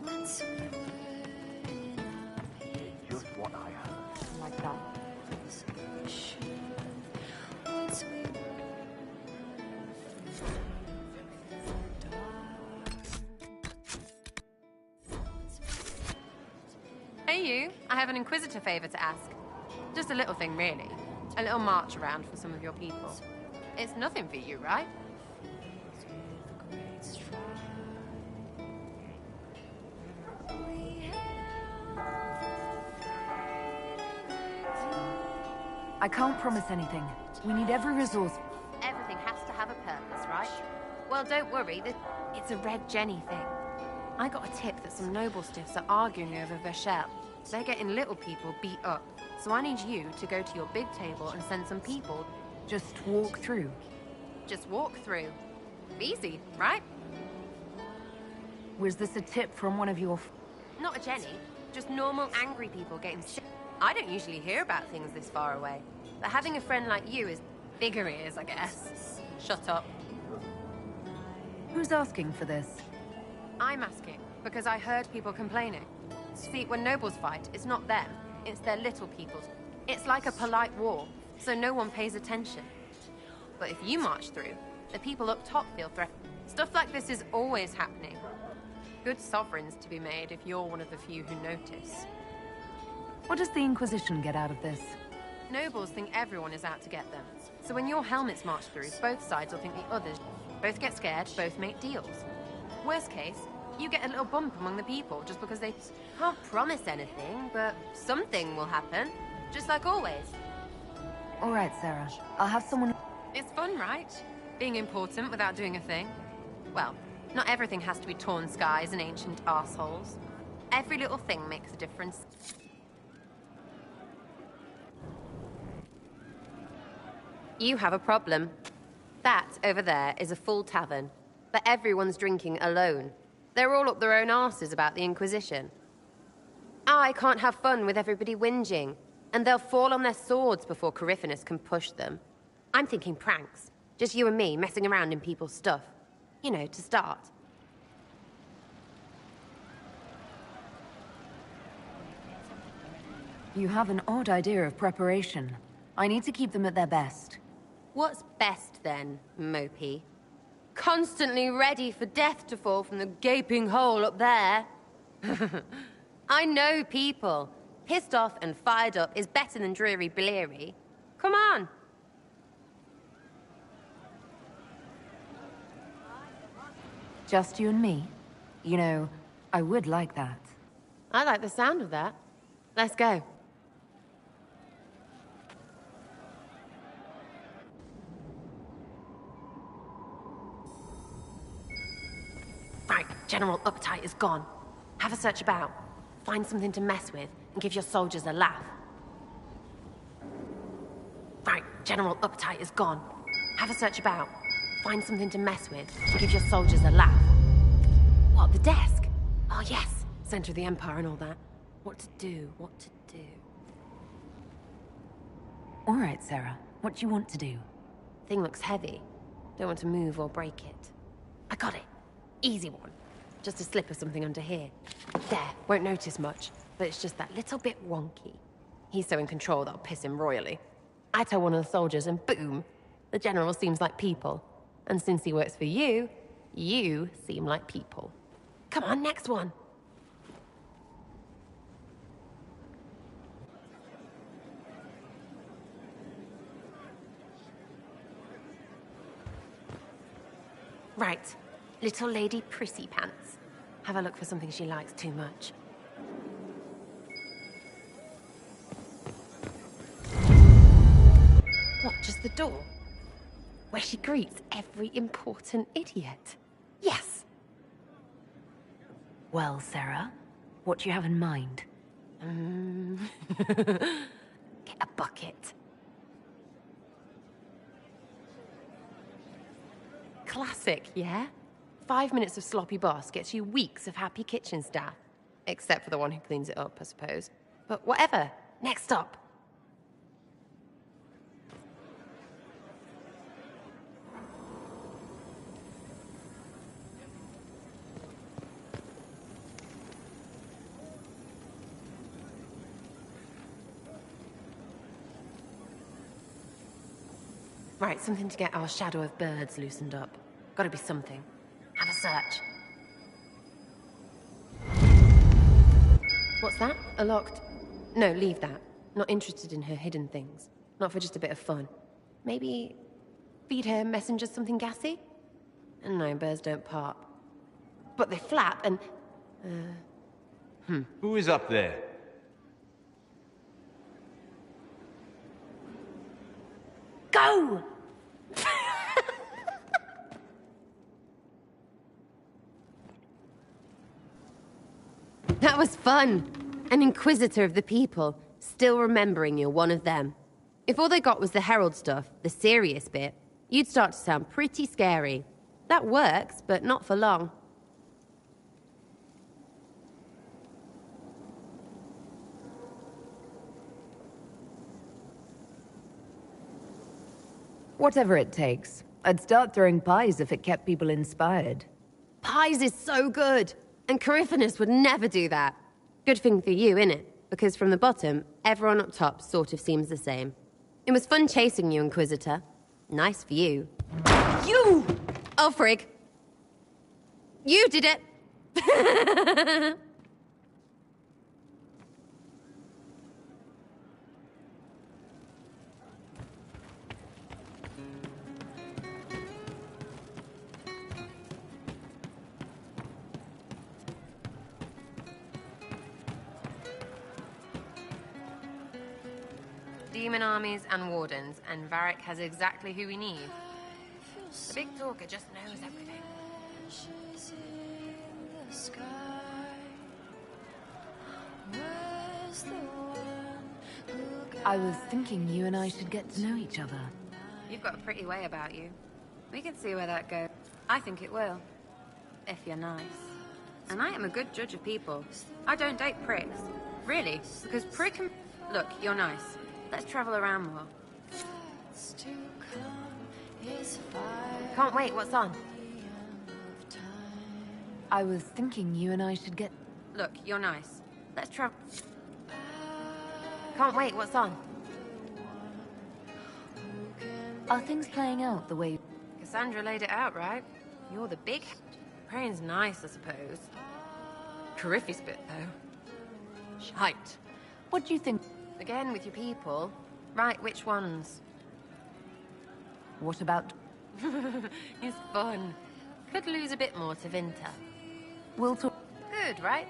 Once we were in our peace. Just what I heard. Like that. Once we were Hey you, I have an Inquisitor favor to ask. Just a little thing, really. A little march around for some of your people. It's nothing for you, right? I can't promise anything. We need every resource. Everything has to have a purpose, right? Well, don't worry. It's a Red Jenny thing. I got a tip that some noble stiffs are arguing over Vershel. They're getting little people beat up. So I need you to go to your big table and send some people. Just walk through. Just walk through. Easy, right? Was this a tip from one of your... Not a Jenny. Just normal angry people getting sick. I don't usually hear about things this far away. But having a friend like you is bigger ears, I guess. Shut up. Who's asking for this? I'm asking, because I heard people complaining. See, when nobles fight, it's not them. It's their little people. It's like a polite war, so no one pays attention. But if you march through, the people up top feel threatened. Stuff like this is always happening. Good sovereigns to be made if you're one of the few who notice. What does the Inquisition get out of this? Nobles think everyone is out to get them. So when your helmets march through, both sides will think the others. Both get scared, both make deals. Worst case, you get a little bump among the people just because they can't promise anything, but something will happen. Just like always. All right, Sarah. I'll have someone... It's fun, right? Being important without doing a thing. Well, not everything has to be torn skies and ancient arseholes. Every little thing makes a difference. You have a problem. That, over there, is a full tavern. But everyone's drinking alone. They're all up their own arses about the Inquisition. I can't have fun with everybody whinging. And they'll fall on their swords before Corypheus can push them. I'm thinking pranks. Just you and me messing around in people's stuff. You know, to start. You have an odd idea of preparation. I need to keep them at their best. What's best, then, Mopey? Constantly ready for death to fall from the gaping hole up there. I know people. Pissed off and fired up is better than dreary bleary. Come on. Just you and me? You know, I would like that. I like the sound of that. Let's go. Right, General Uptight is gone. Have a search about. Find something to mess with, and give your soldiers a laugh. Right, General Uptight is gone. Have a search about. Find something to mess with, and give your soldiers a laugh. What, the desk? Oh yes, center of the Empire and all that. What to do, what to do. All right, Sarah. What do you want to do? Thing looks heavy. Don't want to move or break it. I got it. Easy one. Just a slip or something under here. There, won't notice much, but it's just that little bit wonky. He's so in control that'll piss him royally. I tell one of the soldiers and boom, the general seems like people. And since he works for you, you seem like people. Come on, next one. Right. Little Lady Prissy Pants. Have a look for something she likes too much. What, just the door? Where she greets every important idiot. Yes! Well, Sarah, what do you have in mind? Get a bucket. Classic, yeah? 5 minutes of sloppy boss gets you weeks of happy kitchen staff. Except for the one who cleans it up, I suppose. But whatever. Next up. Right, something to get our shadow of birds loosened up. Gotta be something. Have a search. What's that? A locked... No, leave that. Not interested in her hidden things. Not for just a bit of fun. Maybe... feed her messengers something gassy? No, birds don't pop. But they flap and... Who is up there? Go! That was fun. An inquisitor of the people, still remembering you're one of them. If all they got was the herald stuff, the serious bit, you'd start to sound pretty scary. That works, but not for long. Whatever it takes. I'd start throwing pies if it kept people inspired. Pies is so good! And Coryphanus would never do that. Good thing for you, innit? Because from the bottom, everyone up top sort of seems the same. It was fun chasing you, Inquisitor. Nice for you. You! Oh, frig. You did it! Demon armies and wardens, and Varric has exactly who we need. The big talker just knows everything. I was thinking you and I should get to know each other. You've got a pretty way about you. We can see where that goes. I think it will. If you're nice. And I am a good judge of people. I don't date pricks. Really, because prick and... Look, you're nice. Let's travel around more. Can't wait, what's on? I was thinking you and I should get... Look, you're nice. Let's travel... Can't wait, what's on? Are things playing out the way... Cassandra laid it out, right? You're the big... Praying's nice, I suppose. Coryphe's bit, though. Shite. What do you think? Again, with your people. Right, which ones? What about... It's fun. Could lose a bit more to Vinter. We'll talk... Good, right?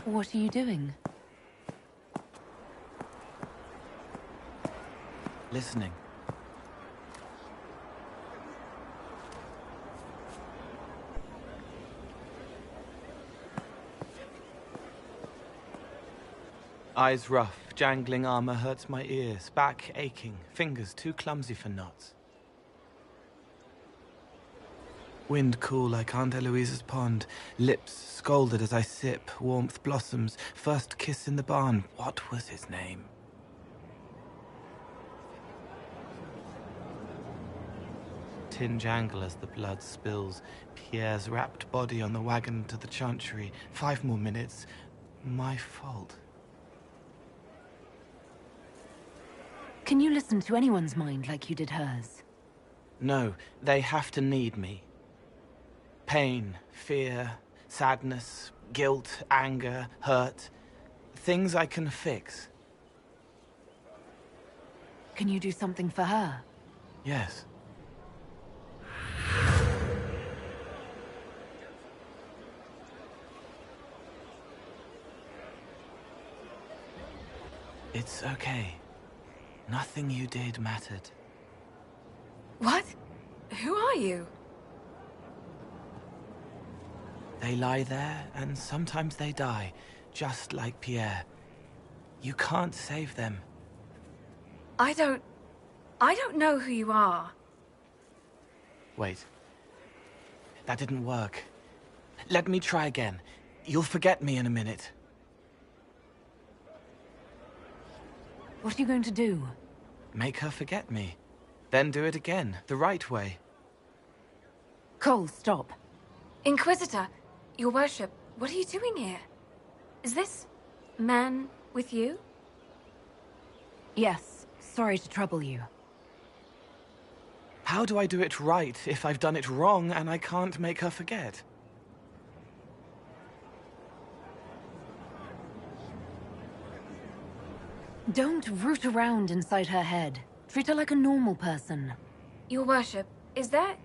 What are you doing? Listening. Eyes rough, jangling armor hurts my ears, back aching, fingers too clumsy for knots. Wind cool like Aunt Eloise's pond, lips scalded as I sip, warmth blossoms, first kiss in the barn. What was his name? tin jangle as the blood spills. Pierre's wrapped body on the wagon to the chantry. 5 more minutes. My fault. Can you listen to anyone's mind like you did hers? No, they have to need me. Pain, fear, sadness, guilt, anger, hurt. Things I can fix. Can you do something for her? Yes. It's okay. Nothing you did mattered. What? Who are you? They lie there, and sometimes they die, just like Pierre. You can't save them. I don't know who you are. Wait. That didn't work. Let me try again. You'll forget me in a minute. What are you going to do? Make her forget me. Then do it again, the right way. Cole, stop. Inquisitor, your worship, what are you doing here? Is this man with you? Yes, sorry to trouble you. How do I do it right if I've done it wrong and I can't make her forget? Don't root around inside her head. Treat her like a normal person. Your worship, is there...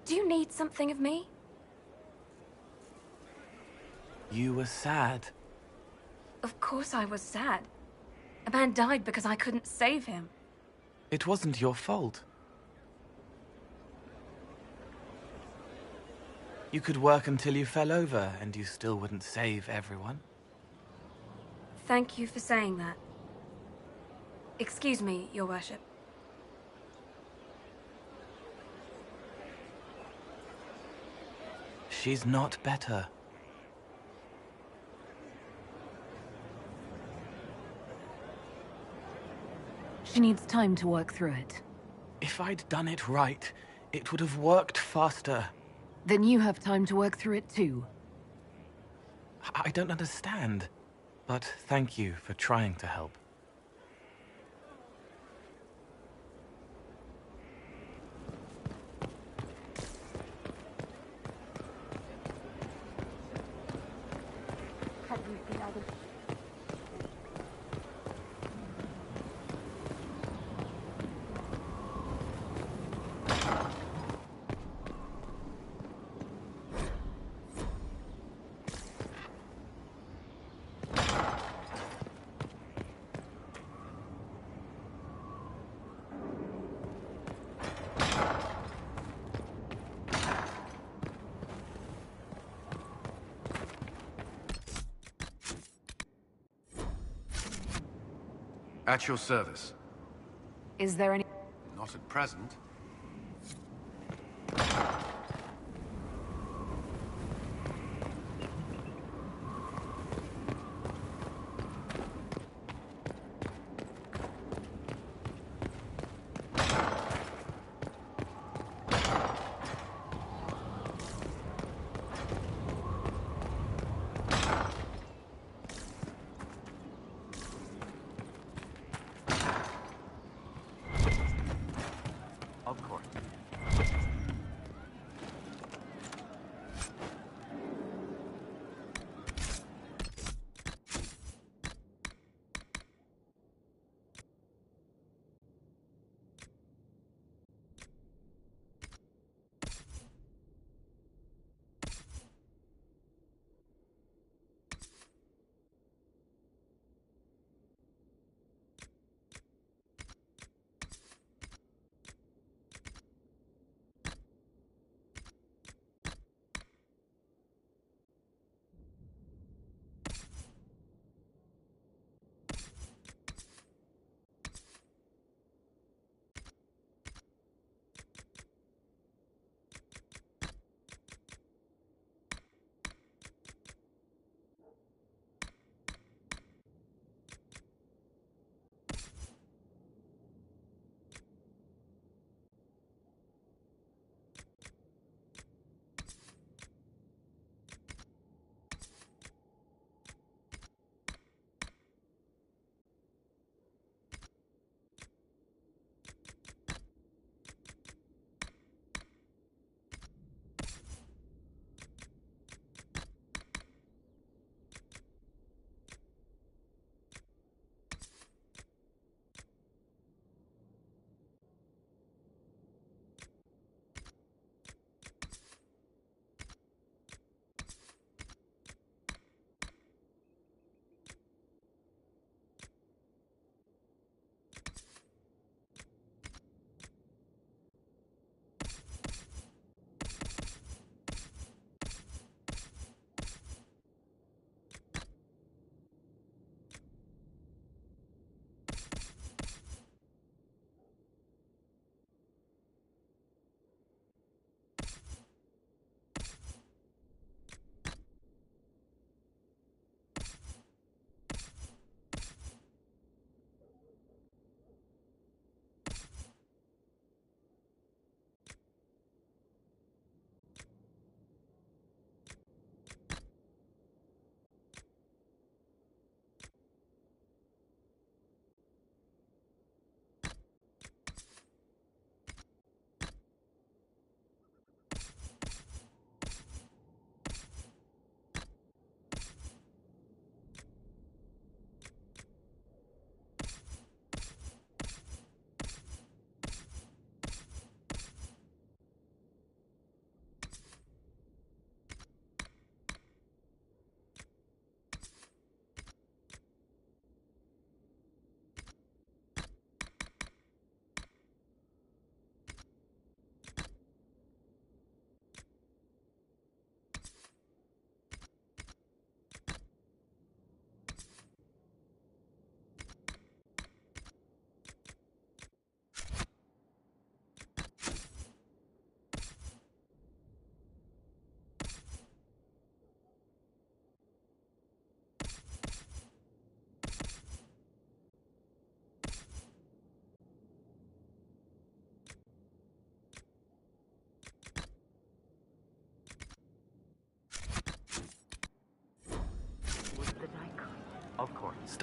Do you need something of me? You were sad. Of course I was sad. A man died because I couldn't save him. It wasn't your fault. You could work until you fell over, and you still wouldn't save everyone. Thank you for saying that. Excuse me, your worship. She's not better. She needs time to work through it. If I'd done it right, it would have worked faster. Then you have time to work through it too. I don't understand, but thank you for trying to help. At your service. Is there any... Not at present.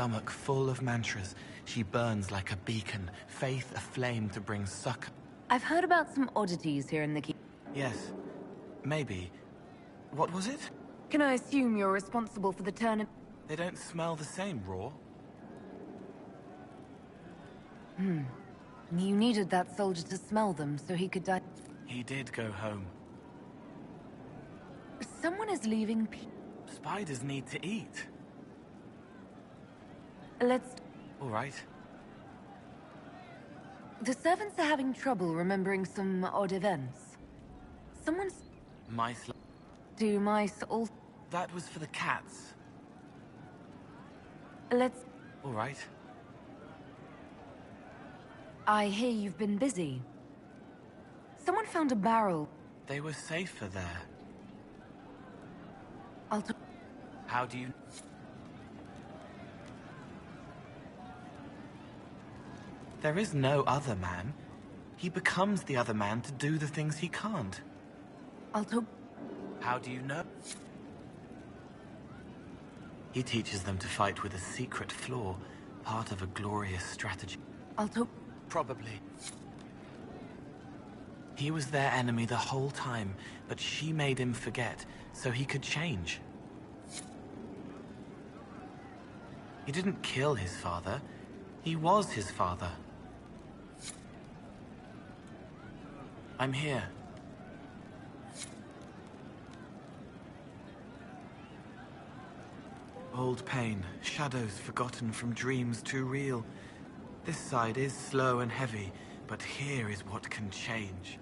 stomach full of mantras. She burns like a beacon, faith aflame to bring succor. I've heard about some oddities here in the keep. Yes, maybe. What was it? Can I assume you're responsible for the turn? They don't smell the same, raw. You needed that soldier to smell them so he could die. He did go home. Someone is leaving. Spiders need to eat. Let's... All right. The servants are having trouble remembering some odd events. Someone's... Mice... Do mice all... That was for the cats. Let's... All right. I hear you've been busy. Someone found a barrel. They were safer there. I'll t... How do you... There is no other man. He becomes the other man to do the things he can't. I'll talk... How do you know? He teaches them to fight with a secret flaw, part of a glorious strategy. I'll talk... Probably. He was their enemy the whole time, but she made him forget, so he could change. He didn't kill his father. He was his father. I'm here. Old pain, shadows forgotten from dreams too real. This side is slow and heavy, but here is what can change.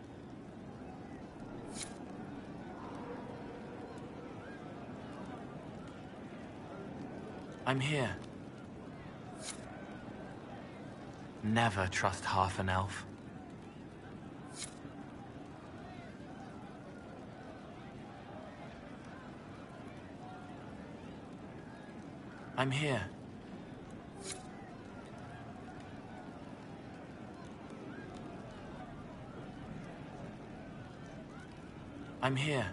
I'm here. Never trust half an elf. I'm here. I'm here.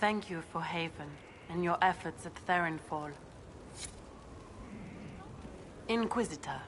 Thank you for Haven and your efforts at Therenfall. Inquisitor.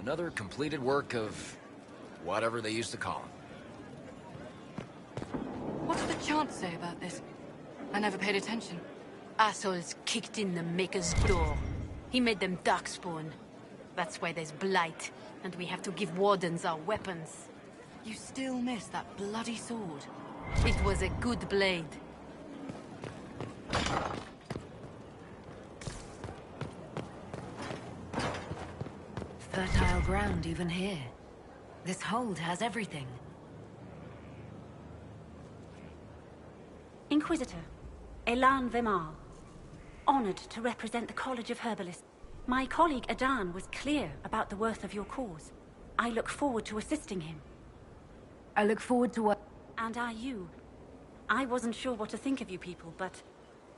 Another completed work of... whatever they used to call him. What's the chant say about this? I never paid attention. Assholes kicked in the Maker's door. He made them darkspawn. That's why there's blight, and we have to give wardens our weapons. You still miss that bloody sword. It was a good blade. Fertile ground even here. This hold has everything. Inquisitor, Elan Vemar. Honored to represent the College of Herbalists. My colleague Adan was clear about the worth of your cause. I look forward to assisting him. I look forward to what... And are you. I wasn't sure what to think of you people, but...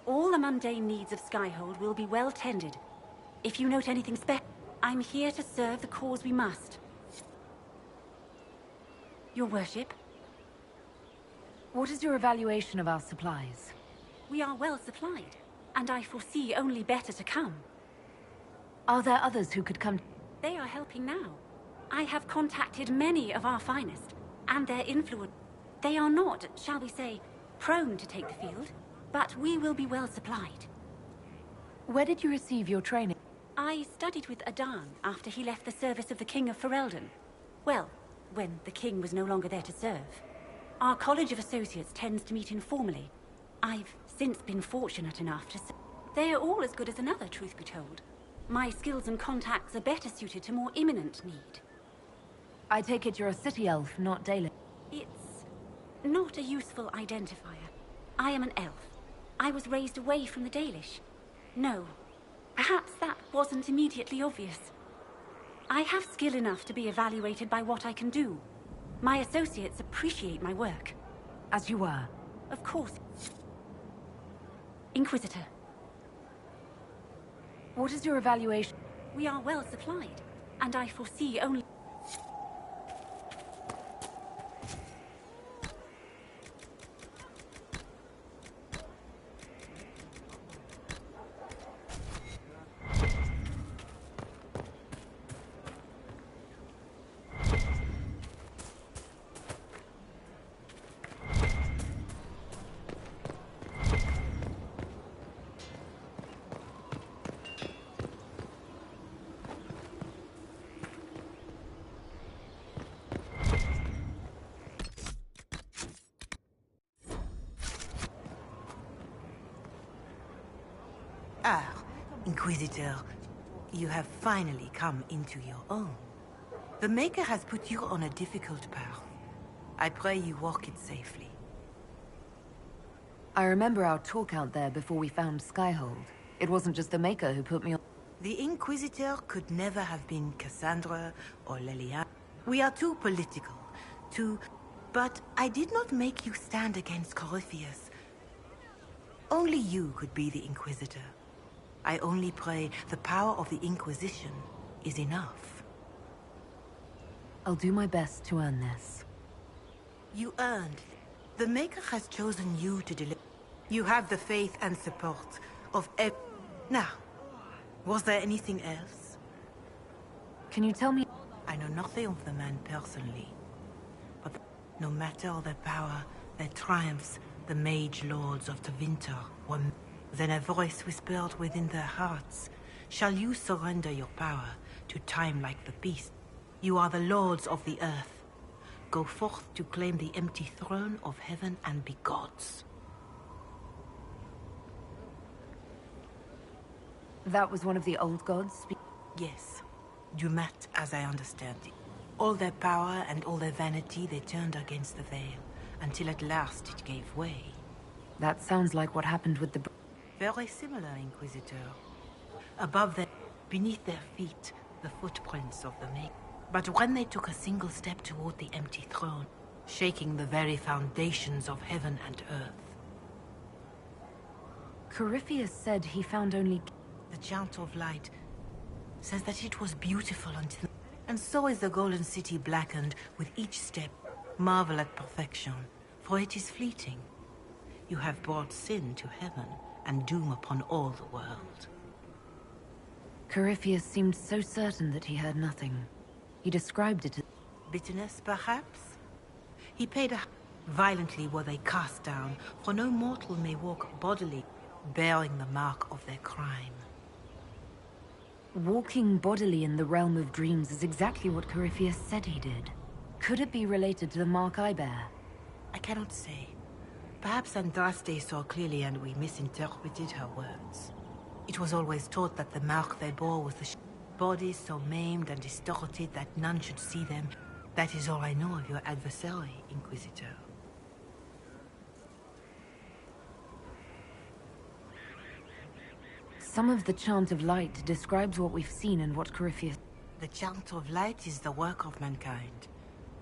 all the mundane needs of Skyhold will be well tended. If you note anything special, I'm here to serve the cause we must. Your worship? What is your evaluation of our supplies? We are well supplied, and I foresee only better to come. Are there others who could come? They are helping now. I have contacted many of our finest, and their influence. They are not, shall we say, prone to take the field, but we will be well supplied. Where did you receive your training? I studied with Adan after he left the service of the King of Ferelden. Well, when the King was no longer there to serve. Our College of Associates tends to meet informally. I've since been fortunate enough to... They are all as good as another, truth be told. My skills and contacts are better suited to more imminent need. I take it you're a city elf, not Dalish. It's not a useful identifier. I am an elf. I was raised away from the Dalish. No, perhaps that wasn't immediately obvious. I have skill enough to be evaluated by what I can do. My associates appreciate my work. As you were. Of course. Inquisitor. What is your evaluation? We are well supplied, and I foresee only... Ah, Inquisitor, you have finally come into your own. The Maker has put you on a difficult path. I pray you walk it safely. I remember our talk out there before we found Skyhold. It wasn't just the Maker who put me on... The Inquisitor could never have been Cassandra or Lelian. We are too political, too... But I did not make you stand against Corypheus. Only you could be the Inquisitor. I only pray the power of the Inquisition is enough. I'll do my best to earn this. You earned it. The Maker has chosen you to deliver. You have the faith and support of Now, was there anything else? Can you tell me? I know nothing of the man personally. But no matter their power, their triumphs, the mage lords of Tevinter were... Then a voice whispered within their hearts, "Shall you surrender your power to time like the beast? You are the lords of the earth. Go forth to claim the empty throne of heaven and be gods." That was one of the old gods? Yes. Dumat, as I understand it. All their power and all their vanity they turned against the veil, until at last it gave way. That sounds like what happened with the... Very similar, Inquisitor. Above them, beneath their feet, the footprints of the Maker. But when they took a single step toward the empty throne, shaking the very foundations of heaven and earth. Corypheus said he found only... The chant of light says that it was beautiful until... And so is the golden city blackened with each step. Marvel at perfection, for it is fleeting. You have brought sin to heaven, and doom upon all the world. Corypheus seemed so certain that he heard nothing. He described it as... Bitterness, perhaps? He paid a... Violently were they cast down, for no mortal may walk bodily, bearing the mark of their crime. Walking bodily in the realm of dreams is exactly what Corypheus said he did. Could it be related to the mark I bear? I cannot say. Perhaps Andraste saw clearly and we misinterpreted her words. It was always taught that the mark they bore was the bodies so maimed and distorted that none should see them. That is all I know of your adversary, Inquisitor. Some of the Chant of Light describes what we've seen and what Corypheus... The Chant of Light is the work of mankind.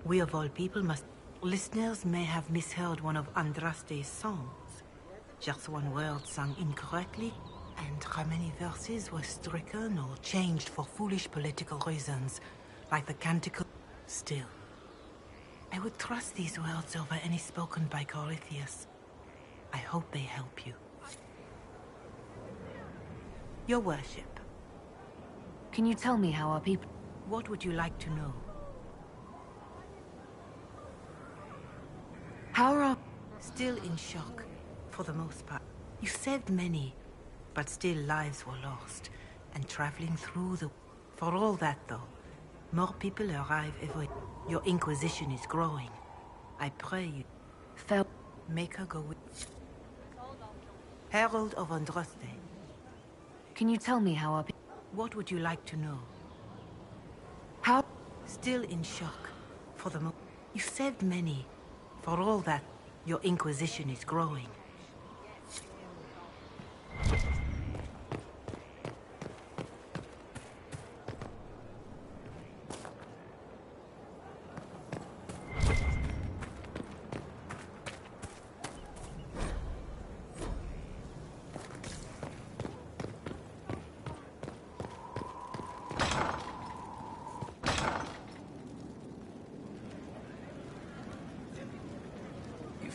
We of all people must... Listeners may have misheard one of Andraste's songs. Just one word sung incorrectly, and how many verses were stricken or changed for foolish political reasons, like the canticle... Still, I would trust these words over any spoken by Corypheus. I hope they help you. Your worship. Can you tell me how our people... What would you like to know? How are our... Still in shock, for the most part. You saved many, but still lives were lost, and traveling through the... For all that, though, more people arrive every... Your Inquisition is growing. I pray you... Make her go with... Herald of Andraste. Can you tell me how our... What would you like to know? How... Still in shock, for the You saved many. For all that, your Inquisition is growing.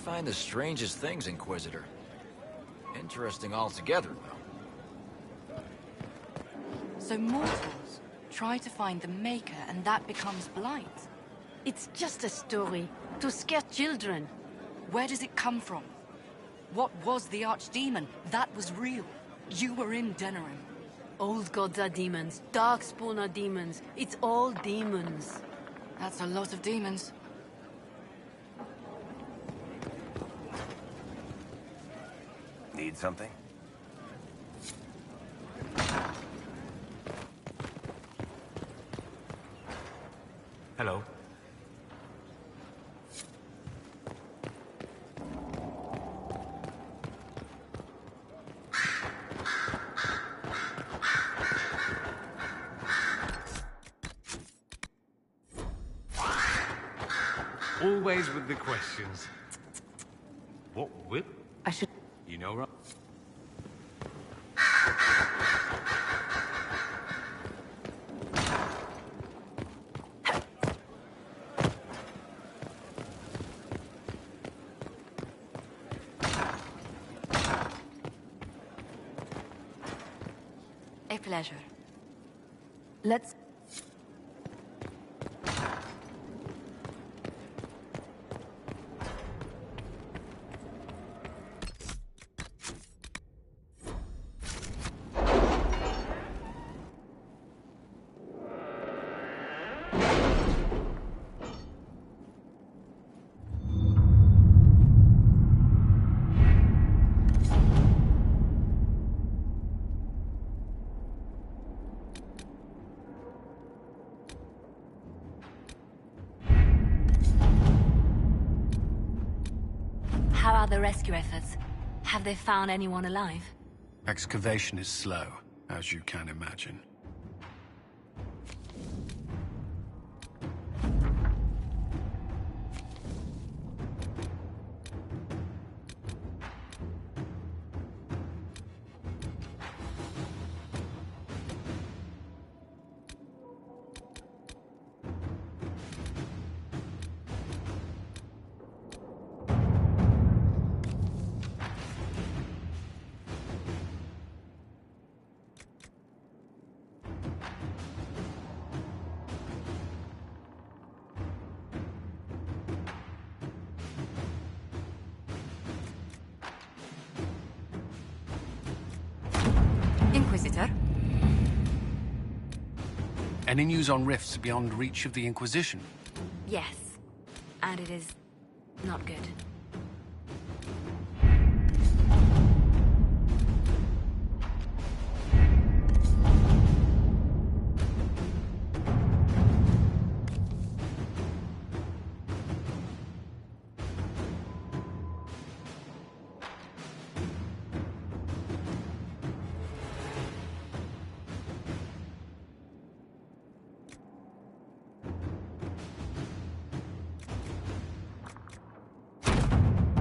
Find the strangest things, Inquisitor. Interesting altogether, though. So mortals try to find the Maker and that becomes blight? It's just a story to scare children. Where does it come from? What was the Archdemon? That was real. You were in Denerim. Old gods are demons. Darkspawn are demons. It's all demons. That's a lot of demons. Need something? Hello. Always with the questions. What whip? I should... You know, right? A pleasure. Let's... How are the rescue efforts? Have they found anyone alive? Excavation is slow, as you can imagine. Any news on rifts beyond reach of the Inquisition? Yes. And it is not good.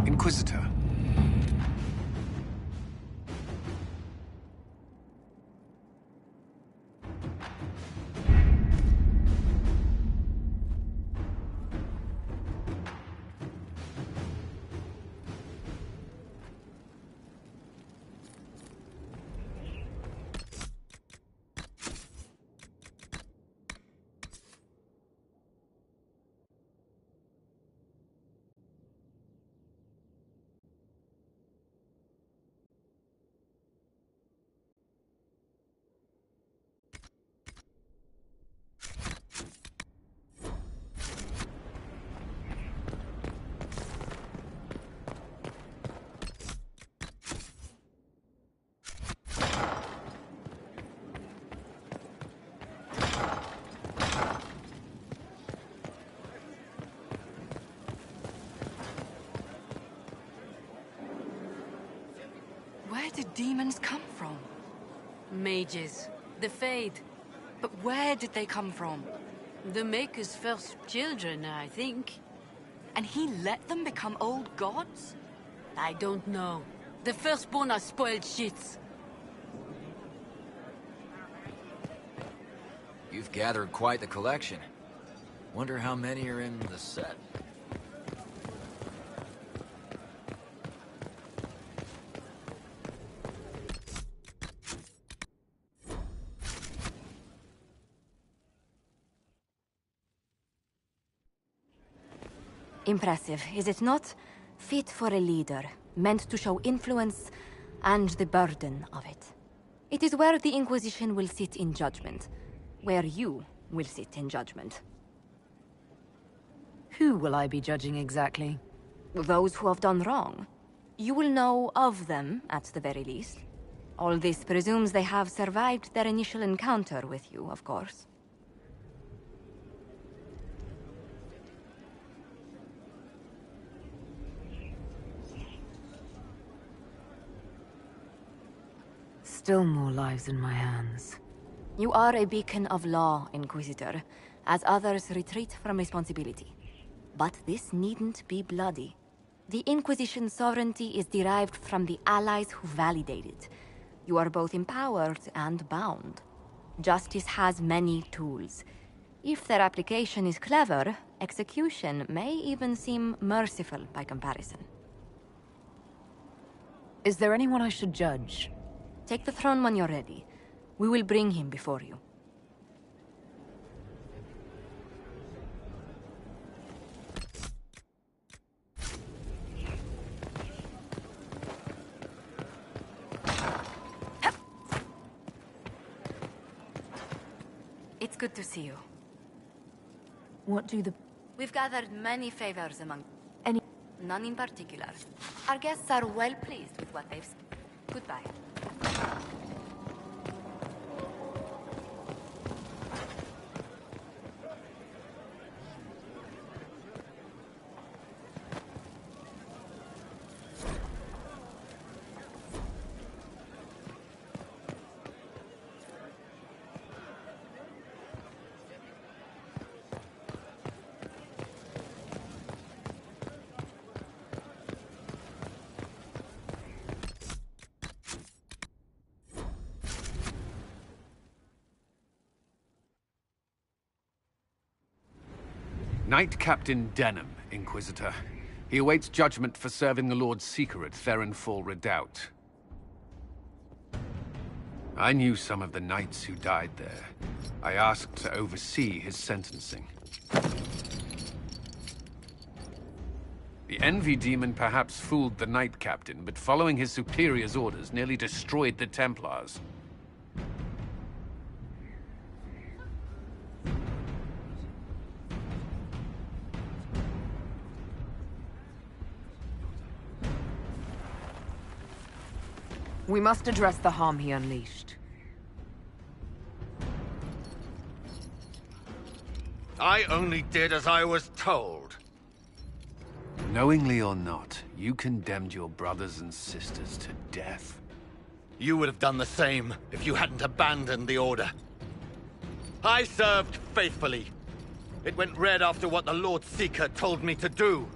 Inquisitor. Where did demons come from? Mages. The Fade. But where did they come from? The Maker's first children, I think. And he let them become old gods? I don't know. The Firstborn are spoiled shits. You've gathered quite the collection. Wonder how many are in the set. Impressive, is it not? Fit for a leader, meant to show influence and the burden of it. It is where the Inquisition will sit in judgment, where you will sit in judgment. Who will I be judging exactly? Those who have done wrong. You will know of them, at the very least. All this presumes they have survived their initial encounter with you, of course. Still more lives in my hands. You are a beacon of law, Inquisitor, as others retreat from responsibility. But this needn't be bloody. The Inquisition's sovereignty is derived from the allies who validate it. You are both empowered and bound. Justice has many tools. If their application is clever, execution may even seem merciful by comparison. Is there anyone I should judge? Take the throne when you're ready. We will bring him before you. It's good to see you. What do the... We've gathered many favors among... Any... None in particular. Our guests are well pleased with what they've seen. Goodbye. Knight Captain Denham, Inquisitor. He awaits judgment for serving the Lord Seeker at Therenfall Redoubt. I knew some of the knights who died there. I asked to oversee his sentencing. The Envy Demon perhaps fooled the Knight Captain, but following his superior's orders nearly destroyed the Templars. We must address the harm he unleashed. I only did as I was told. Knowingly or not, you condemned your brothers and sisters to death. You would have done the same if you hadn't abandoned the Order. I served faithfully. It went red after what the Lord Seeker told me to do.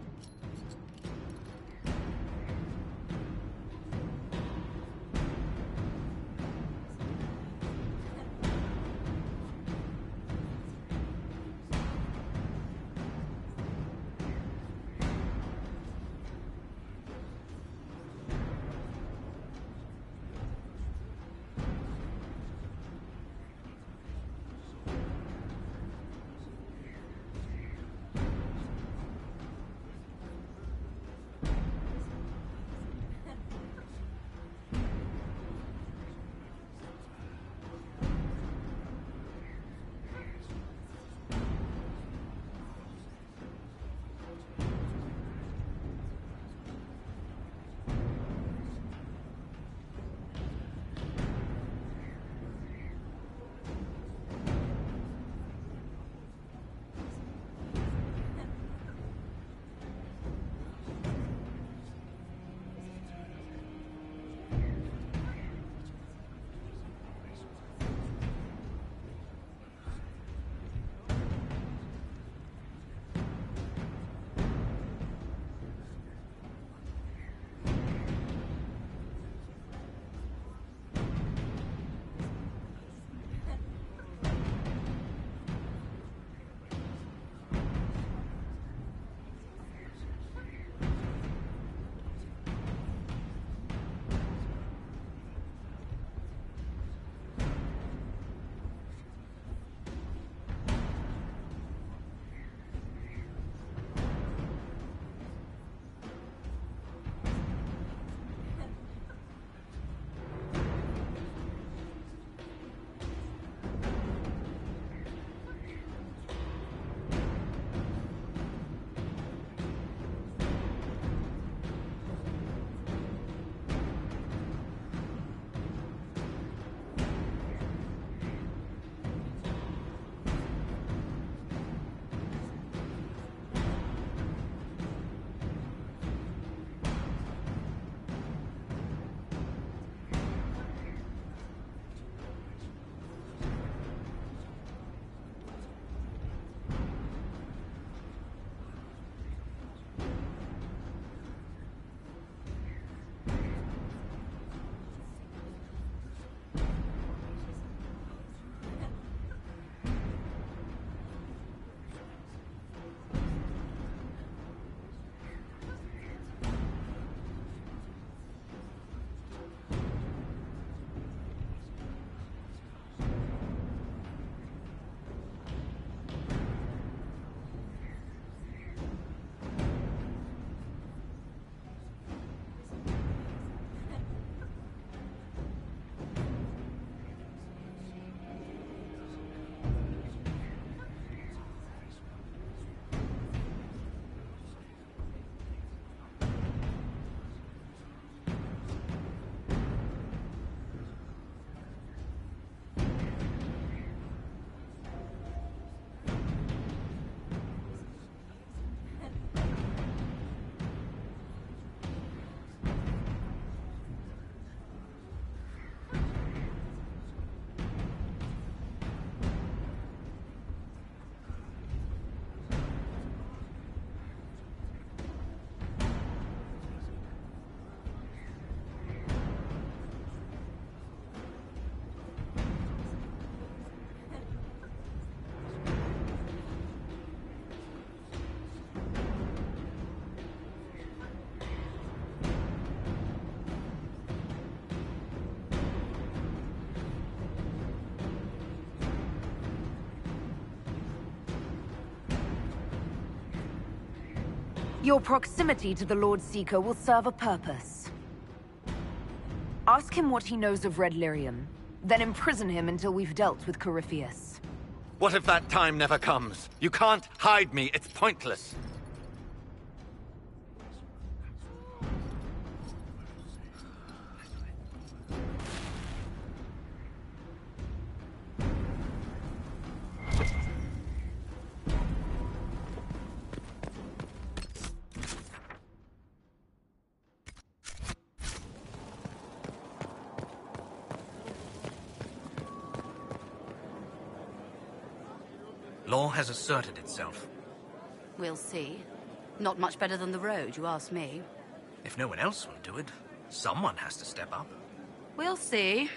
Your proximity to the Lord Seeker will serve a purpose. Ask him what he knows of Red Lyrium, then imprison him until we've dealt with Corypheus. What if that time never comes? You can't hide me, it's pointless. law has asserted itself. We'll see. Not much better than the road, you ask me. If no one else will do it, someone has to step up. We'll see.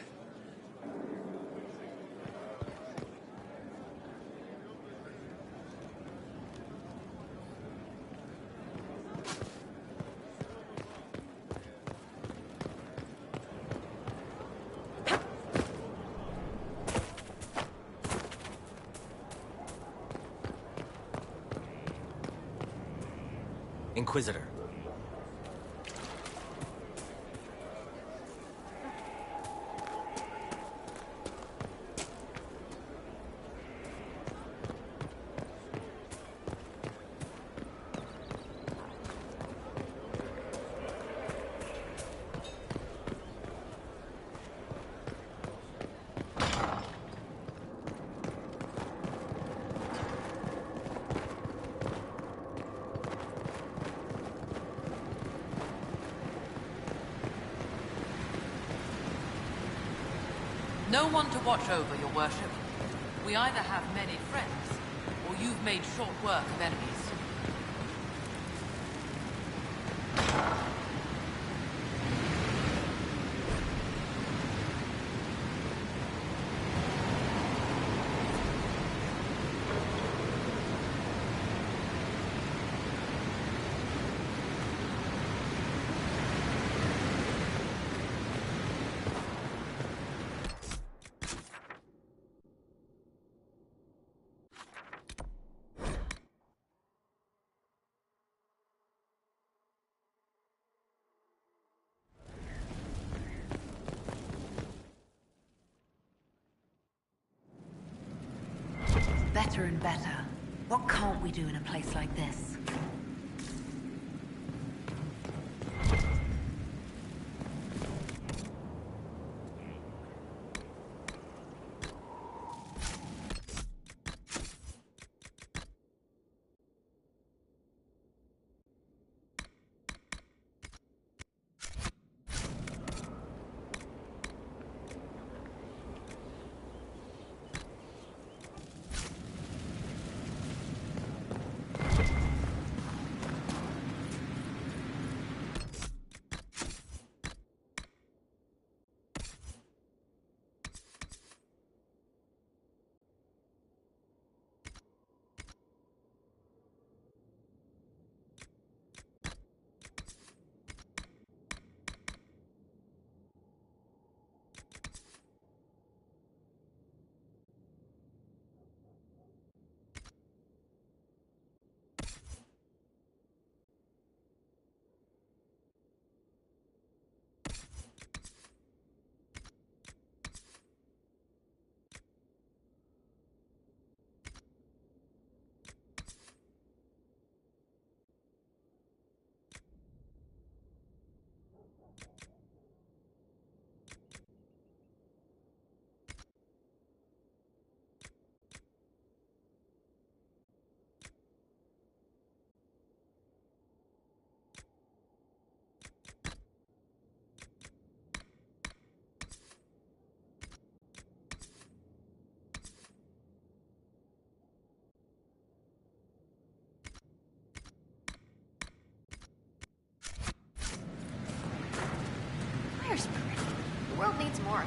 Inquisitor. No one to watch over, your worship. We either have many friends, or you've made short work of enemies. Better and better. What can't we do in a place like this? The world needs more.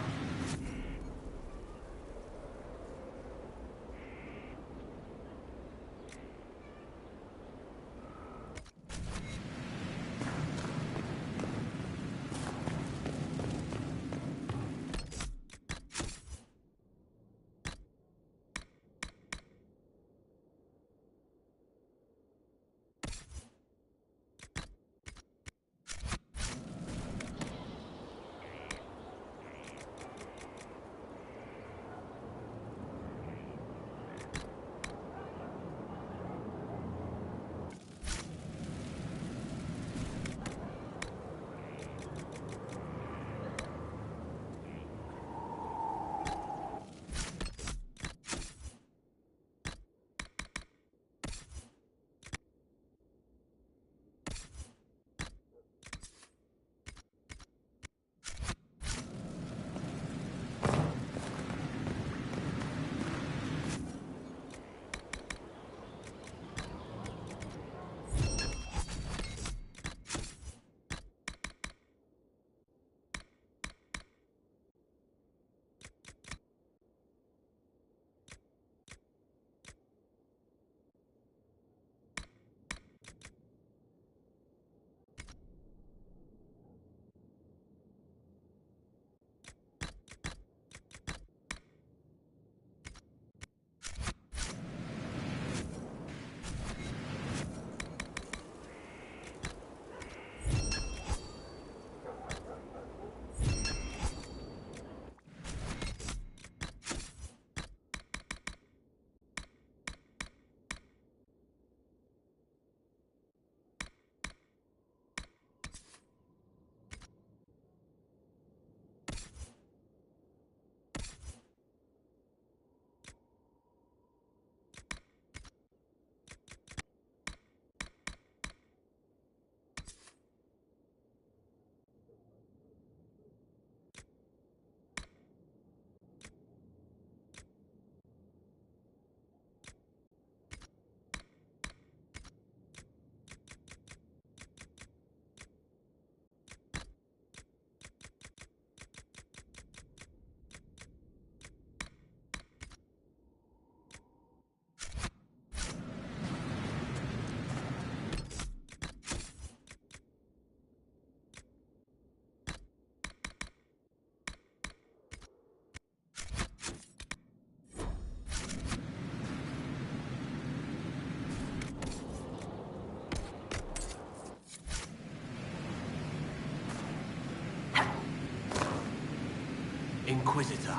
Inquisitor.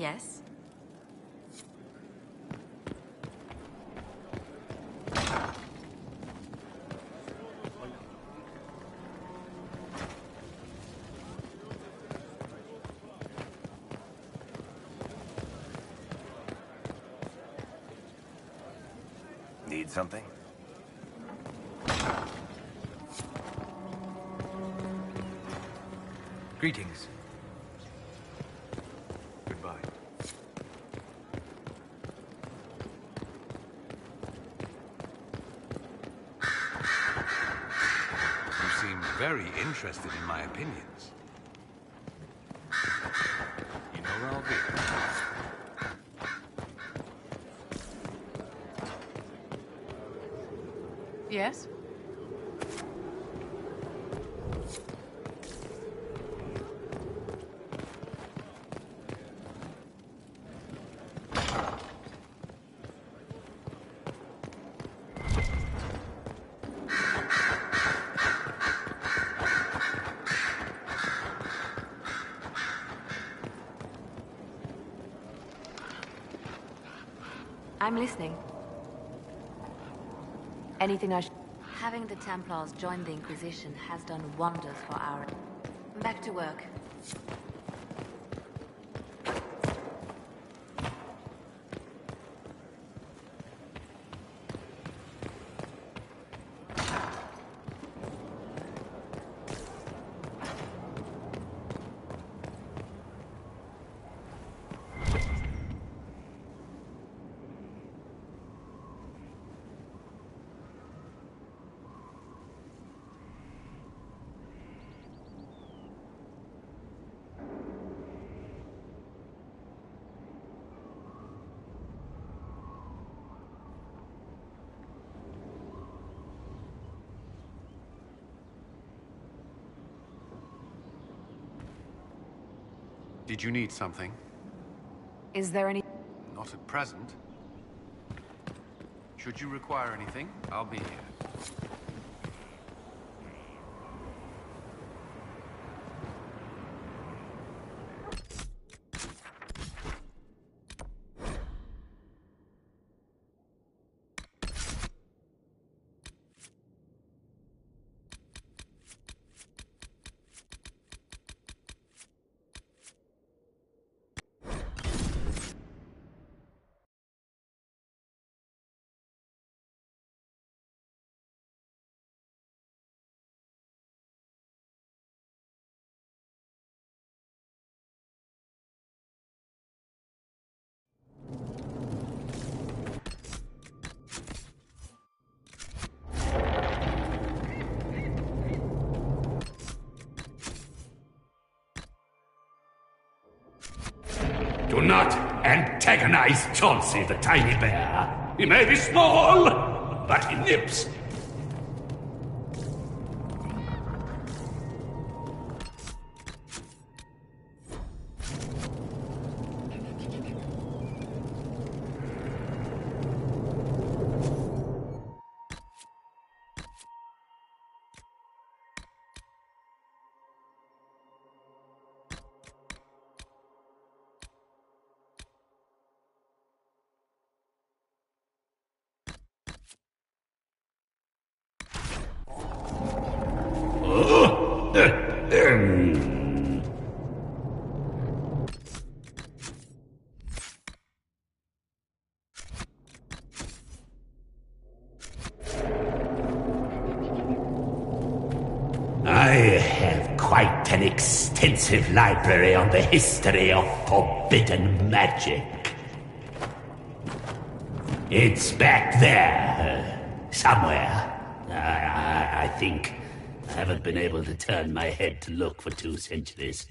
Yes? something? Greetings. Goodbye. You seem very interested in my opinions. You know where I'll be. Yes? I'm listening. Anything I should... Having the Templars join the Inquisition has done wonders for our... Back to work. Did you need something? Is there any... Not at present. Should you require anything, I'll be here. Do not antagonize Chauncey the tiny bear. He may be small, but he nips. I have quite an extensive library on the history of forbidden magic. It's back there, somewhere. I think. I haven't been able to turn my head to look for 2 centuries.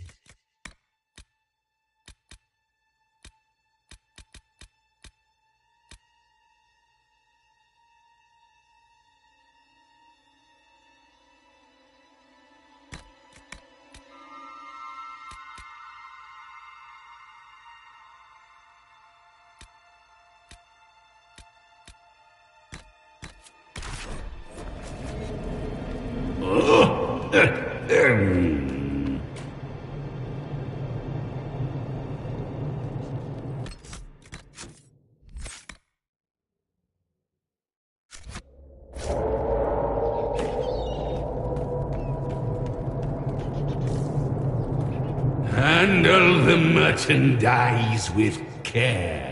Handle the merchandise with care.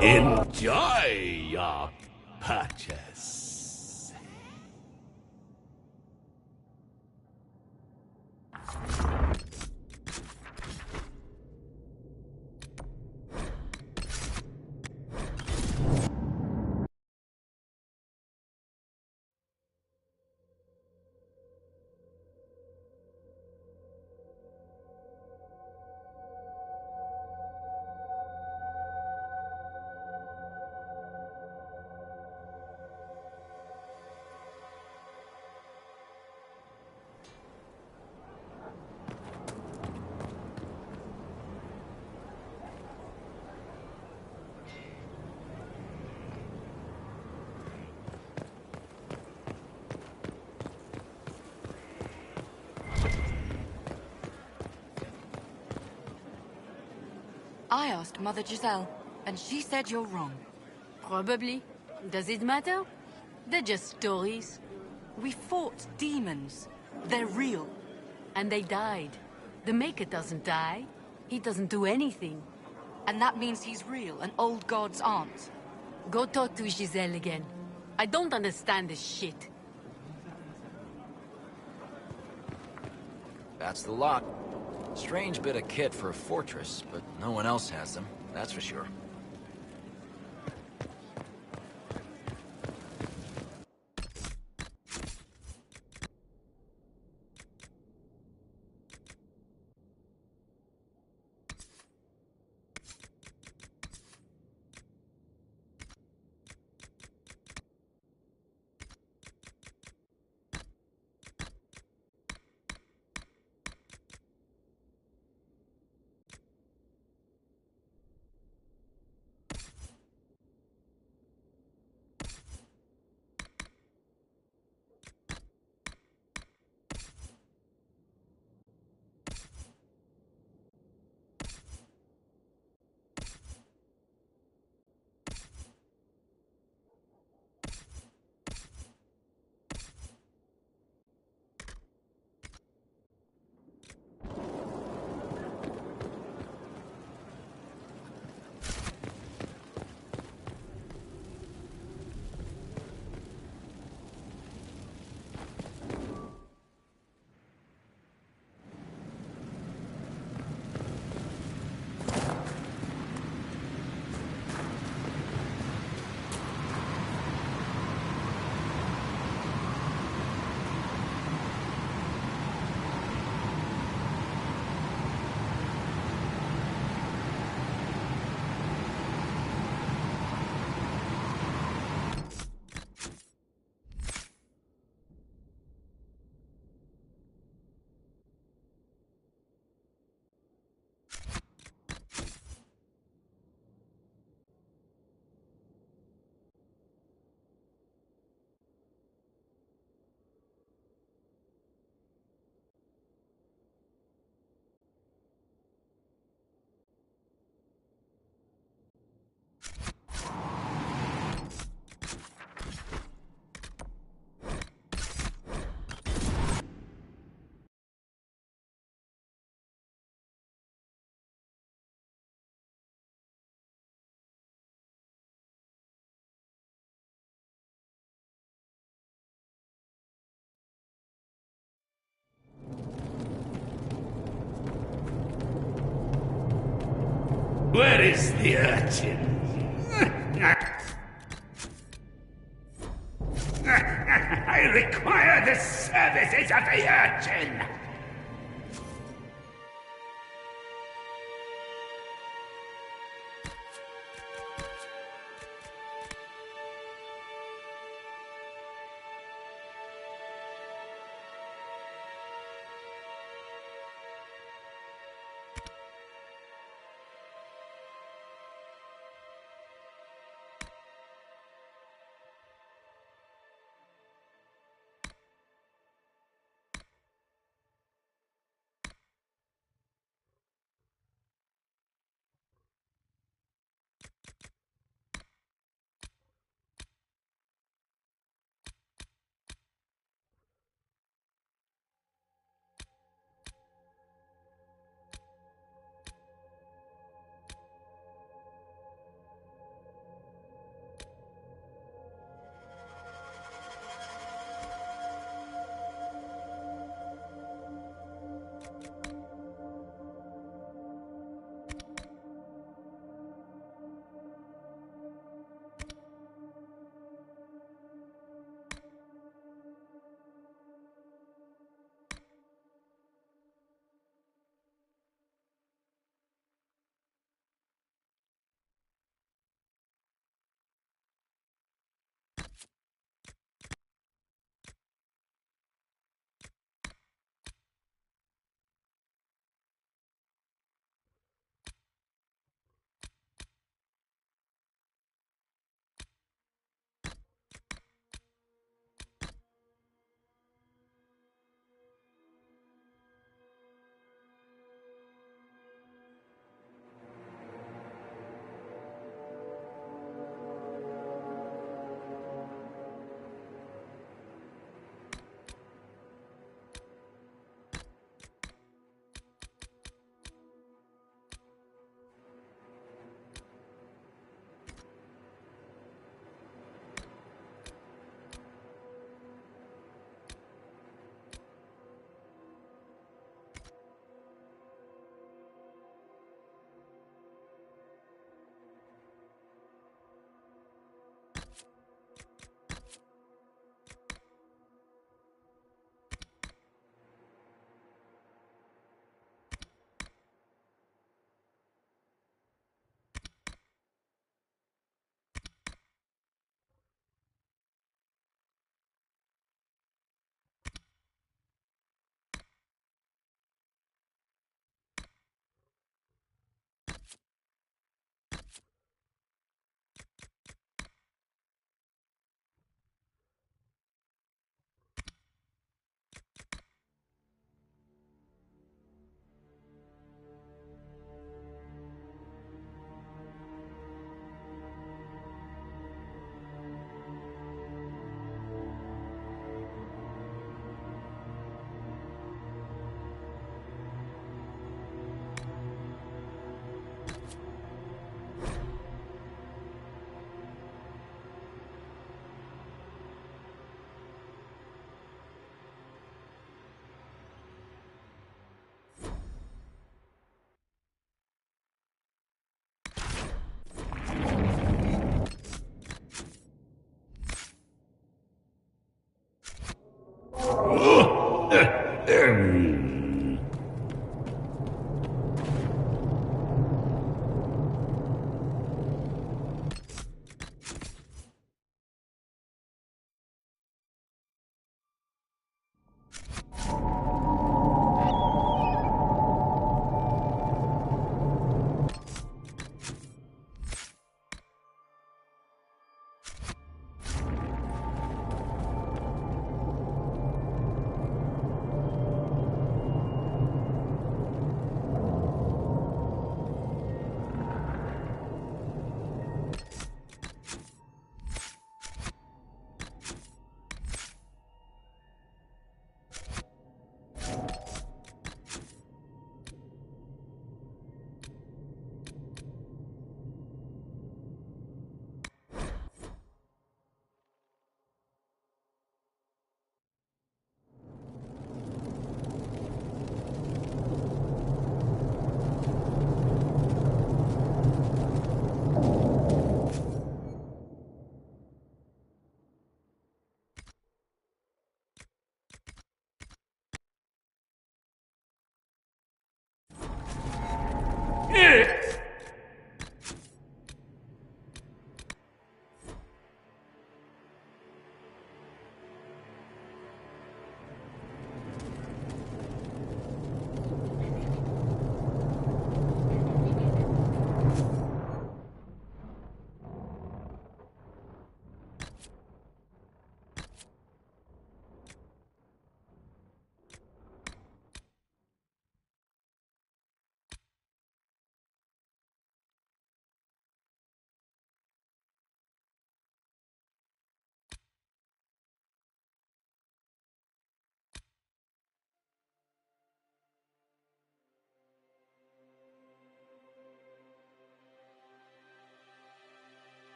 Enjoy your purchase. I asked Mother Giselle, and she said you're wrong. Probably. Does it matter? They're just stories. We fought demons. They're real. And they died. The Maker doesn't die. He doesn't do anything. And that means he's real, and old gods aren't. Go talk to Giselle again. I don't understand this shit. That's the lock. Strange bit of kit for a fortress, but no one else has them, that's for sure. Where is the urchin? I require the services of the urchin!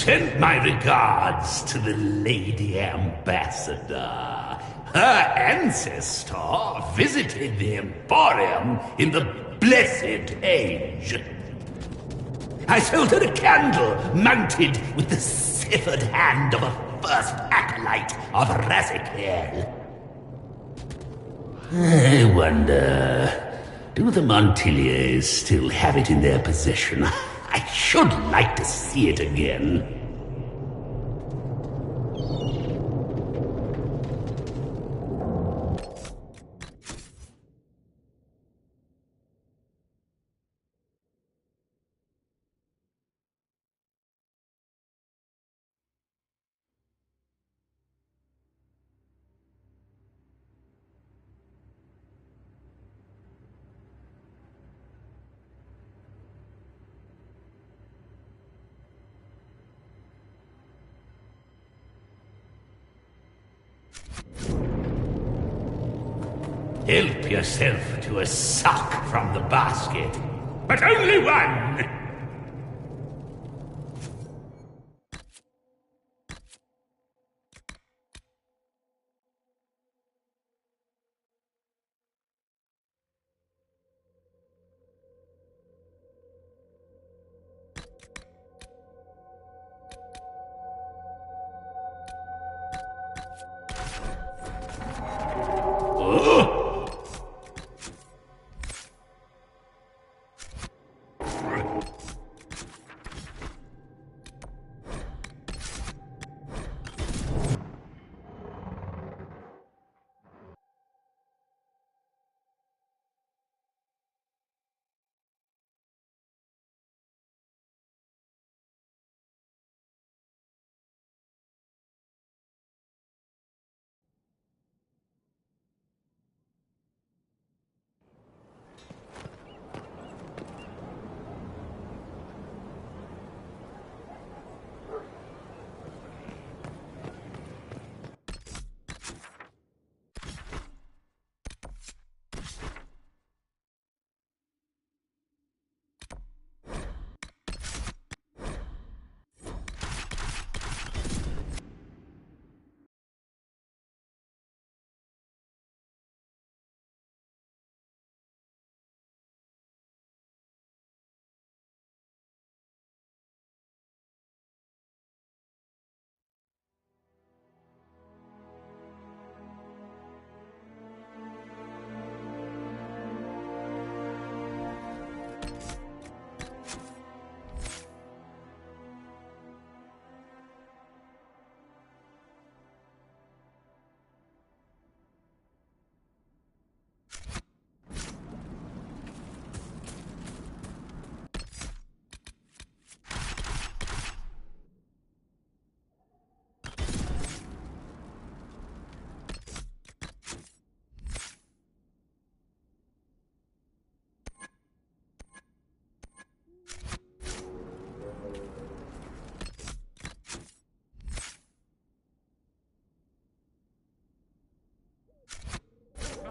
Send my regards to the Lady Ambassador. Her ancestor visited the Emporium in the Blessed Age. I sold her a candle mounted with the severed hand of a first acolyte of Raziel. I wonder, do the Montiliers still have it in their possession? I should like to see it again. Help yourself to a sock from the basket, but only one!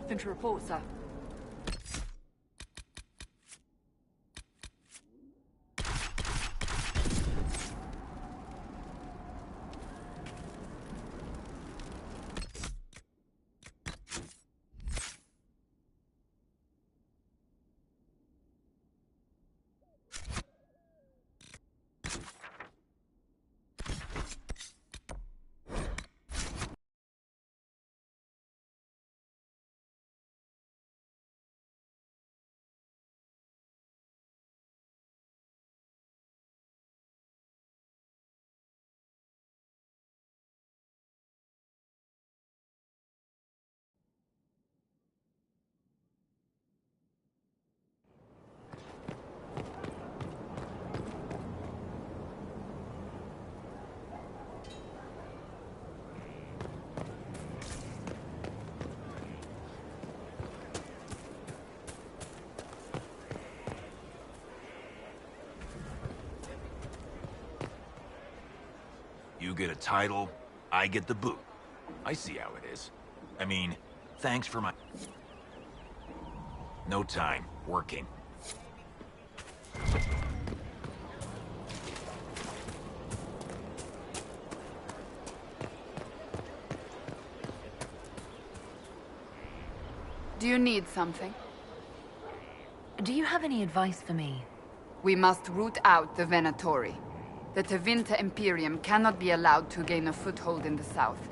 Nothing to report, sir. You get a title, I get the boot. I see how it is. I mean, thanks for my... No time. Working. Do you need something? Do you have any advice for me? We must root out the Venatori. The Tevinter Imperium cannot be allowed to gain a foothold in the south.